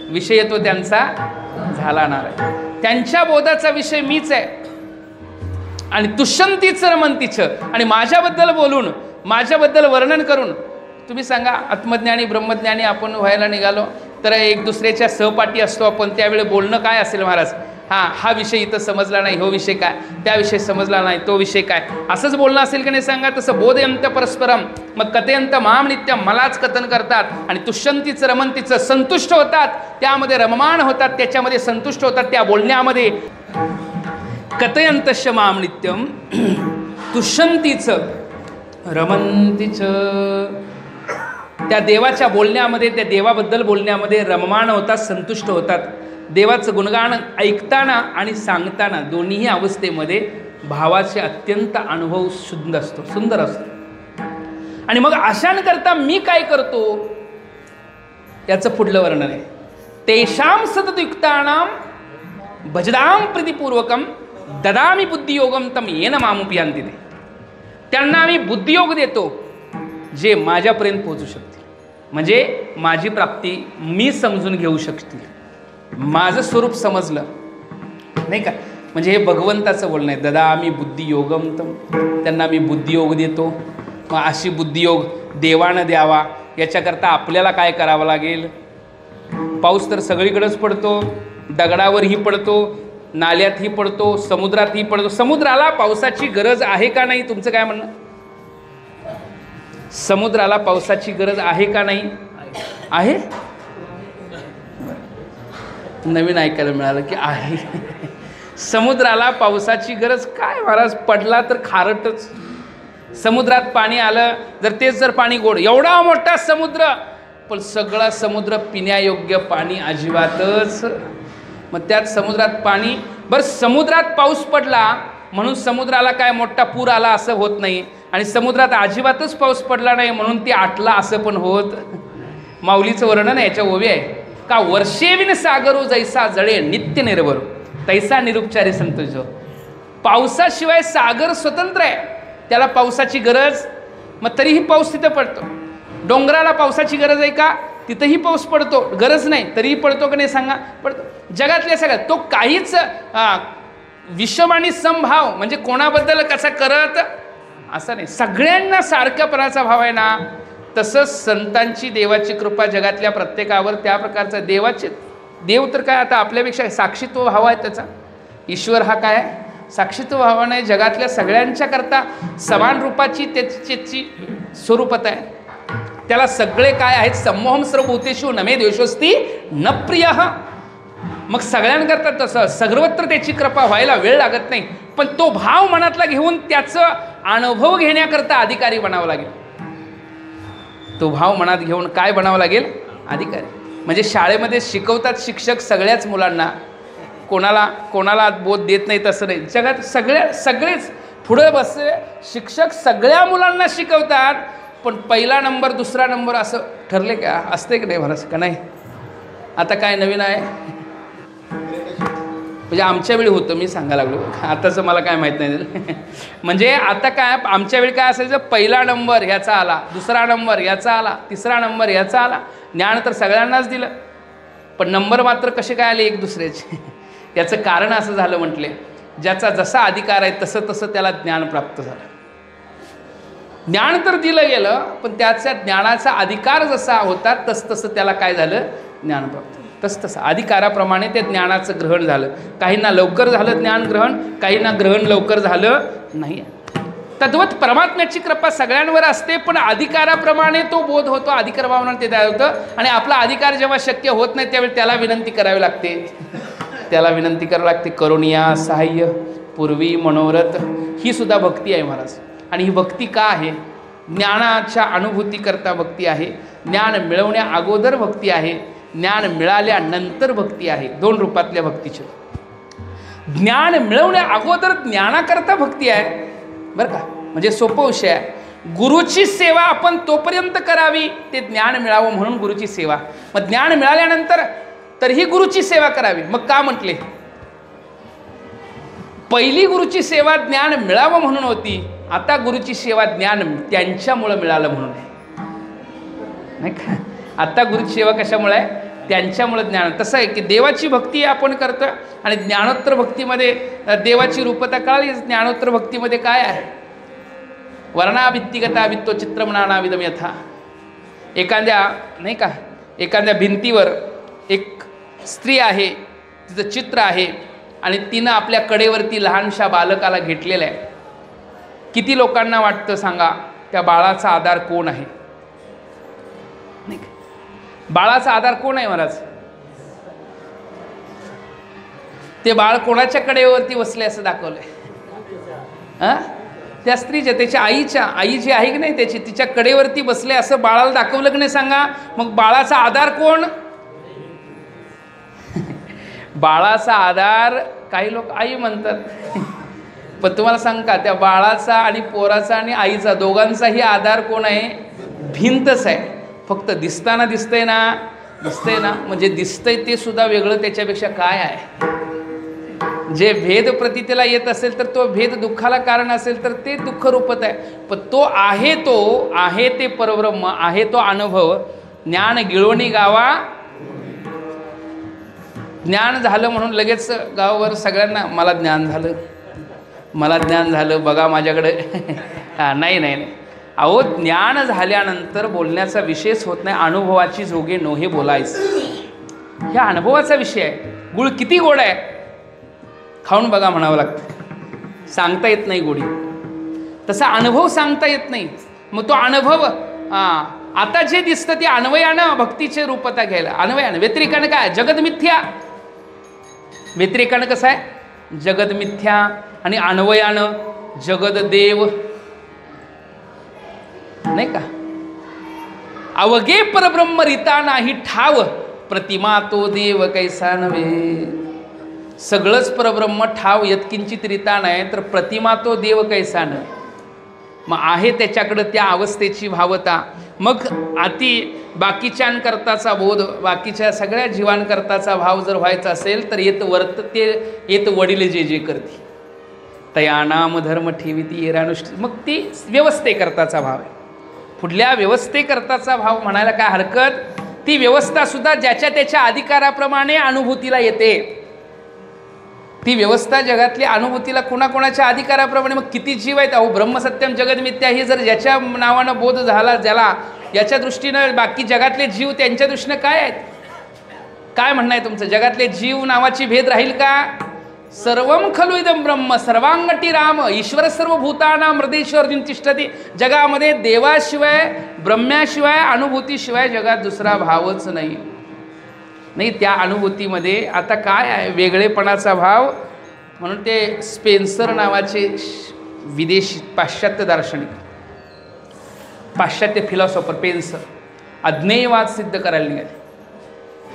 विषय तो त्यांचा झाला नाही, त्यांच्या बोधाचा विषय मीच आहे. आणि तुष्यंतीचं रमंतीचं, आणि माझ्याबद्दल बोलून माझ्याबद्दल वर्णन करून. तुम्ही सांगा, आत्मज्ञानी ब्रह्मज्ञानी आपण व्हायला निघालो तर एक दुसऱ्याच्या सहपाठी असतो आपण, त्यावेळी बोलणं काय असेल महाराज? हां, हा विषय इथं समजला नाही, हो विषय काय, त्या विषय समजला नाही, तो विषय काय, असंच बोलणं असेल की नाही सांगा. तसं बोधयंत परस्परम, मग कथयंत माम नित्यम, मलाच कथन करतात. आणि तुष्यंतीचं रमंतीचं, संतुष्ट होतात, त्यामध्ये रममाण होतात, त्याच्यामध्ये संतुष्ट होतात त्या बोलण्यामध्ये. कथयंतश्च माम नित्यम तुष्यंतीचं रमंतीचं, त्या देवाच्या बोलण्यामध्ये, त्या देवाबद्दल बोलण्यामध्ये रममाण होतात, संतुष्ट होतात. देवाचं गुणगान ऐकताना आणि सांगताना दोन्हीही अवस्थेमध्ये भावाचे अत्यंत अनुभव शुद्ध असतो, सुंदर असतो. आणि मग अशांकरता मी काय करतो याचं पुढलं वर्णन आहे. तेषां सततयुक्तानां भजदां प्रीतिपूर्वकम ददामी बुद्धियोगम तम येन मामुपयांती. त्यांना आम्ही बुद्धियोग देतो जे माझ्यापर्यंत पोहोचू शकतील, म्हणजे माझी प्राप्ती मी समजून घेऊ शकतील, माझं स्वरूप समजलं नाही का. म्हणजे हे भगवंताचं बोलणं आहे. ददामी बुद्धियोगम तम, त्यांना मी बुद्धियोग देतो. मग अशी बुद्धियोग देवानं द्यावा याच्याकरता आपल्याला काय करावं लागेल? पाऊस तर सगळीकडेच पडतो, दगडावरही पडतो, नाल्यातही पडतो, समुद्रातही पडतो. समुद्राला पावसाची गरज आहे का नाही? तुमचं काय म्हणणं? समुद्राला पावसाची गरज आहे का नाही? आहे. नवीन ऐकायला मिळालं की आहे. समुद्राला पावसाची गरज काय महाराज? पडला तर खारटच. समुद्रात पाणी आलं जर तेच जर पाणी गोड, एवढा मोठा समुद्र, पण सगळा समुद्र पिण्यायोग्य पाणी अजिबातच. मग त्यात समुद्रात पाणी, बरं समुद्रात पाऊस पडला म्हणून समुद्राला काय मोठा पूर आला असं होत नाही, आणि समुद्रात अजिबातच पाऊस पडला नाही म्हणून ती आटला असं पण होत. माऊलीचं वर्णन आहे, याच्या ओवी आहे का, वर्षेविन सागरो जैसा जळे नित्य निर्भर तैसा निरुपचारी संतोष. पावसाशिवाय सागर स्वतंत्र आहे, त्याला पावसाची गरज, मग तरीही पाऊस तिथं पडतो. डोंगराला पावसाची गरज आहे का? तिथंही पाऊस पडतो. गरज नाही तरीही पडतो का नाही सांगा? पडतो. जगातल्या सगळ्यात तो काहीच विषम आणि समभाव म्हणजे कोणाबद्दल कसा करत असं नाही, सगळ्यांना सारख्यापणाचा भाव आहे ना. तसंच संतांची देवाची कृपा जगातल्या प्रत्येकावर त्या प्रकारचा देव तर काय आता आपल्यापेक्षा साक्षीत्व भाव आहे त्याचा. ईश्वर हा काय आहे? साक्षीत्व भावाने जगातल्या सगळ्यांच्या करता समान रूपाची त्याची स्वरूपता आहे. त्याला सगळे काय आहेत? सम्मोहम सर्वभूतेषु न मे द्वेषोस्ति न प्रियः. मग सगळ्यांकरता तसं सर्वत्र त्याची कृपा व्हायला वेळ लागत नाही, पण तो भाव मनातला घेऊन त्याचं अनुभव घेण्याकरता अधिकारी बनावं लागेल. तो भाव मनात घेऊन काय बनावं लागेल? अधिकारी. म्हणजे शाळेमध्ये शिकवतात शिक्षक सगळ्याच मुलांना, कोणाला बोध देत नाही तसं नाही. जगात सगळेच पुढे बसले शिक्षक सगळ्या मुलांना शिकवतात, पण पहिला नंबर दुसरा नंबर असं ठरले का? असते की नाही महाराज? का नाही? आता काय नवीन आहे? म्हणजे आमच्या वेळी होतं, मी सांगायला लागलो, आताचं मला काय माहीत नाही. म्हणजे आता काय आमच्या वेळी काय असायचं? पहिला नंबर ह्याचा आला, दुसरा नंबर ह्याचा आला, तिसरा नंबर ह्याचा आला. ज्ञान तर सगळ्यांनाच दिलं, पण नंबर मात्र कसे काय आले एक दुसऱ्याचे? याचं कारण असं झालं म्हटले, ज्याचा जसा अधिकार आहे तसं तसं त्याला ज्ञान प्राप्त झालं. ज्ञान तर दिलं गेलं, पण त्याच्या ज्ञानाचा अधिकार जसा होता तसं त्याला काय झालं? ज्ञान प्राप्त. तसं अधिकाराप्रमाणे त्या ज्ञानाचं ग्रहण झालं. काहींना लवकर झालं ज्ञान ग्रहण, काहींना ग्रहण लवकर झालं नाही. तद्वत परमात्म्याची कृपा सगळ्यांवर असते, पण अधिकाराप्रमाणे तो बोध होतो, अधिकार भावना ते तयार होतं. आणि आपला अधिकार जेव्हा शक्य होत नाही त्यावेळी त्याला विनंती करावी लागते, त्याला विनंती करावी लागते. करुणिया सहाय्य पूर्वी मनोरथ, ही सुद्धा भक्ती आहे महाराज. आणि ही भक्ती का आहे? ज्ञानाच्या अनुभूतीकरता भक्ती आहे, ज्ञान मिळवण्या अगोदर भक्ती आहे, ज्ञान मिळाल्यानंतर भक्ती आहे. दोन रूपातल्या भक्तीचे. ज्ञान मिळवण्या अगोदर ज्ञानाकरता भक्ती आहे बरं का. म्हणजे सोपं विषय आहे. गुरुची सेवा आपण तोपर्यंत करावी ते ज्ञान मिळावं म्हणून गुरुची सेवा. मग ज्ञान मिळाल्यानंतर तरीही गुरुची सेवा करावी. मग का म्हटले? पहिली गुरुची सेवा ज्ञान मिळावं म्हणून होती, आता गुरुची सेवा ज्ञान त्यांच्यामुळं मिळालं म्हणून आहे, नाही का? आता गुरुची सेवा कशामुळे आहे? त्यांच्यामुळं ज्ञान. तसं आहे की देवाची भक्ती आपण करतो आणि ज्ञानोत्तर भक्तीमध्ये देवाची रूपता कळाली. ज्ञानोत्तर भक्तीमध्ये काय आहे? वर्णाभित्तिगता वित्तो चित्रमणानाविदम यथा. एखाद्या नाही का, एखाद्या भिंतीवर एक स्त्री आहे, तिचं चित्र आहे आणि तिनं आपल्या कडेवरती लहानशा बालकाला घेतलेलं आहे. किती लोकांना वाटतं सांगा त्या बाळाचा आधार कोण आहे? नाही का? बाळाचा आधार कोण आहे महाराज? ते बाळ कोणाच्या कडेवरती बसले असं दाखवलंय? हां, त्या स्त्रीच्या, त्याच्या आई जी आहे की नाही त्याची, तिच्या कडेवरती बसले असं बाळाला दाखवलं की नाही सांगा? मग बाळाचा आधार कोण? बाळाचा आधार काही लोक आई म्हणतात, पण तुम्हाला सांग का त्या बाळाचा आणि पोराचा आणि आईचा दोघांचाही आधार कोण आहे? भिंतच आहे. फक्त दिसताना दिसतंय ना, म्हणजे दिसतंय ते सुद्धा वेगळं त्याच्यापेक्षा काय आहे? जे भेद प्रतीतेला येत असेल तर तो भेद दुःखाला कारण असेल तर ते दुःख रूपत आहे. पण तो आहे ते परब्रह्म आहे, तो अनुभव. ज्ञान गिळवणी गावा, ज्ञान झालं म्हणून लगेच गावावर सगळ्यांना मला ज्ञान झालं बघा माझ्याकडे. नाही. अहो, ज्ञान झाल्यानंतर बोलण्याचा विषयच होत नाही. अनुभवाची जोगे नोहे बोलायचं, ह्या अनुभवाचा विषय आहे. गुळ किती गोड आहे खाऊन बघा म्हणावं लागतं. सांगता येत नाही गोडी, तसा अनुभव सांगता येत नाही. मग तो अनुभव आता जे दिसतं ते अन्वयानं भक्तीचे रूपता घ्यायला. अन्वयानं, व्यतिरिकानं काय? जगदमिथ्या. व्यतिरिकानं कसं आहे? जगदमिथ्या. आणि अन्वयानं जगददेव, नाही का? अवघे परब्रह्म रिता नाही ठाव, प्रतिमा तो देव कैसा नव्हे. सगळंच परब्रह्म ठाव यत्किंचित रिता नाही, तर प्रतिमा तो देव कैसा नव्हे. मग आहे त्याच्याकडं त्या अवस्थेची भावता. मग बाकीच्यांकरताचा बोध, बाकीच्या सगळ्या जीवांकरताचा भाव जर व्हायचा असेल तर येत वडील जे करते तया नाम धर्म ठेविती येरानुष्ठी. मग ती व्यवस्थेकरताचा भाव आहे. पुढल्या व्यवस्थेकरताचा भाव म्हणायला काय हरकत? ती व्यवस्थासुद्धा ज्याच्या त्याच्या अधिकाराप्रमाणे अनुभूतीला येते. ती व्यवस्था जगातल्या अनुभूतीला कोणाकोणाच्या अधिकाराप्रमाणे. मग किती जीव आहेत? अहो, ब्रह्मसत्यम जगदमिथ्या हे जर ज्याच्या नावानं बोध झाला, ज्याला याच्या दृष्टीनं बाकी जगातले जीव त्यांच्या दृष्टीनं काय आहेत? काय म्हणणं आहे तुमचं? जगातले जीव नावाची भेद राहील का? सर्वम खलु इदं ब्रह्म सर्वांगटी राम ईश्वर सर्व भूतानां हृदयेषु अर्जुन तिष्ठति. जगामध्ये देवाशिवाय ब्रह्म्याशिवाय अनुभूतीशिवाय जगात दुसरा भावच नाही. नाही, त्या अनुभूतीमध्ये आता काय आहे? वेगळेपणाचा भाव. म्हणून ते स्पेन्सर नावाचे विदेशी पाश्चात्य दार्शनिक, पाश्चात्य फिलॉसॉफर पेन्सर अज्ञेयवाद सिद्ध करायला निघाले.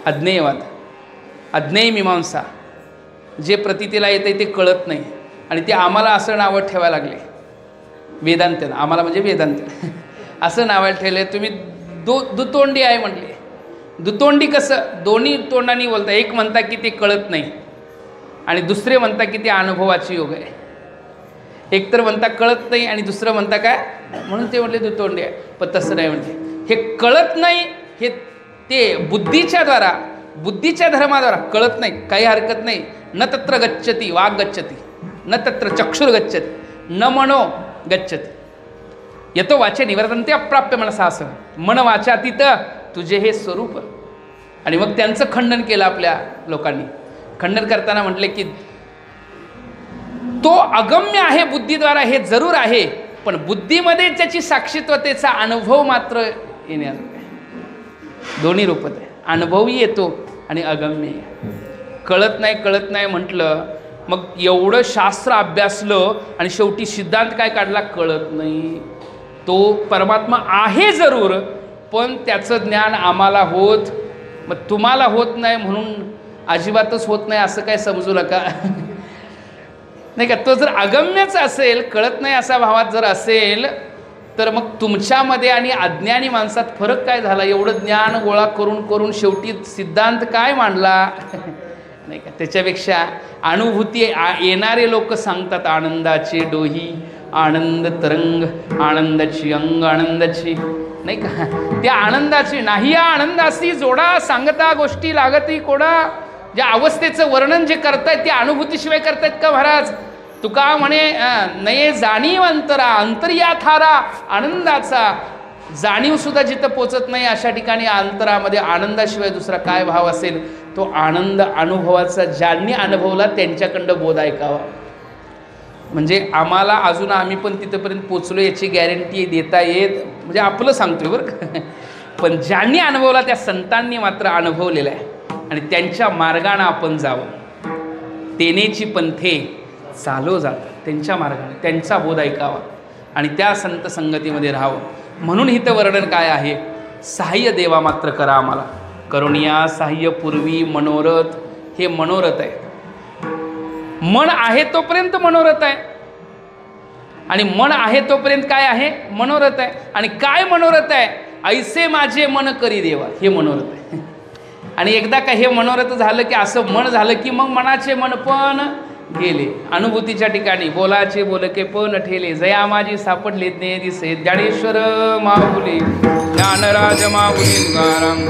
अज्ञेयवाद, अज्ञेय मीमांसा. जे प्रतीतीला येते ते कळत नाही आणि ते आम्हाला असं नावं ठेवायला लागले. वेदांत, आम्हाला म्हणजे वेदांत असं नावाला ठेवले. तुम्ही दुतोंडी आहे म्हटले. दुतोंडी कसं? दोन्ही तोंडांनी बोलता. एक म्हणता की ते कळत नाही आणि दुसरे म्हणता की ते अनुभवाची योग आहे. एक तर म्हणता कळत नाही आणि दुसरं म्हणता काय, म्हणून ते म्हटले दुतोंडी आहे. पण तसं नाही म्हणते. हे कळत नाही हे ते बुद्धीच्या द्वारा, बुद्धीच्या धर्माद्वारा कळत नाही, काही हरकत नाही. न तत्र गच्छती वाग गच्छती, न तत्र चक्षुर गच्छती, न मनो गच्छती. येतो वाचे निवर्तन्ते अप्राप्य मनसा. असं मन वाचातीत तुझे हे स्वरूप. आणि मग त्यांचं खंडन केलं आपल्या लोकांनी. खंडन करताना म्हटले की तो अगम्य आहे बुद्धीद्वारा, हे जरूर आहे, पण बुद्धीमध्ये त्याची साक्षीत्वतेचा अनुभव मात्र येण्यात. दोन्ही रूपात आहे. अनुभवही येतो आणि अगम्य. कळत नाही म्हटलं, मग एवढं शास्त्र अभ्यासलं आणि शेवटी सिद्धांत काय काढला? कळत नाही. तो परमात्मा आहे जरूर, पण त्याचं ज्ञान आम्हाला होत, मग तुम्हाला होत नाही म्हणून अजिबातच होत नाही असं काय समजू नका. नाही का? तो जर अगम्यच असेल, कळत नाही असा भावात जर असेल, तर मग तुमच्यामध्ये आणि अज्ञानी माणसात फरक काय झाला? एवढं ज्ञान गोळा करून करून शेवटी सिद्धांत काय मांडला? नाही का? त्याच्यापेक्षा अनुभूती येणारे लोक सांगतात आनंदाचे डोही, आनंद तरंग, आनंदाची अंग, आनंदाची, नाही का? त्या आनंदाची नाही या आनंदाशी जोडा सांगता गोष्टी लागती कोडा. ज्या अवस्थेचं वर्णन जे करतायत त्या अनुभूतीशिवाय करतायत का महाराज? तुका म्हणे नये जाणीव अंतरा, अंतर्या थारा आनंदाचा. जाणीवसुद्धा जिथं पोचत नाही अशा ठिकाणी अंतरामध्ये आनंदाशिवाय दुसरा काय भाव असेल? तो आनंद अनुभवाचा. ज्यांनी अनुभवला त्यांच्याकडं बोध ऐकावा. म्हणजे आम्हाला अजून आम्ही पण तिथंपर्यंत पोचलो याची गॅरंटी देता येत, म्हणजे आपलं सांगतोय बरं का. पण ज्यांनी अनुभवला त्या संतांनी मात्र अनुभवलेलं आहे आणि त्यांच्या मार्गाने आपण जावं. तेनेची पंथे चालो जातात, त्यांच्या मार्गाने त्यांचा बोध ऐकावा आणि त्या संत संगतीमध्ये राहावं. म्हणून हितं वर्णन काय आहे? सहाय्य देवा मात्र करा आम्हाला. करुणिया सहाय्य पूर्वी मनोरथ. हे मनोरथ आहे. मन आहे तोपर्यंत मनोरथ आहे आणि मन आहे तोपर्यंत काय आहे? मनोरथ आहे. आणि काय मनोरथ आहे? ऐसे माझे मन करी देवा, हे मनोरथ आहे. आणि एकदा का हे मनोरथ झालं की असं मन झालं की मग मनाचे मन पण गेले. अनुभूतीच्या ठिकाणी बोलाचे बोलके पण ठेले. जया माझी सापडले ज्ञे दिसे. ज्ञानेश्वर माऊली, ज्ञानराज माऊली तुकाराम.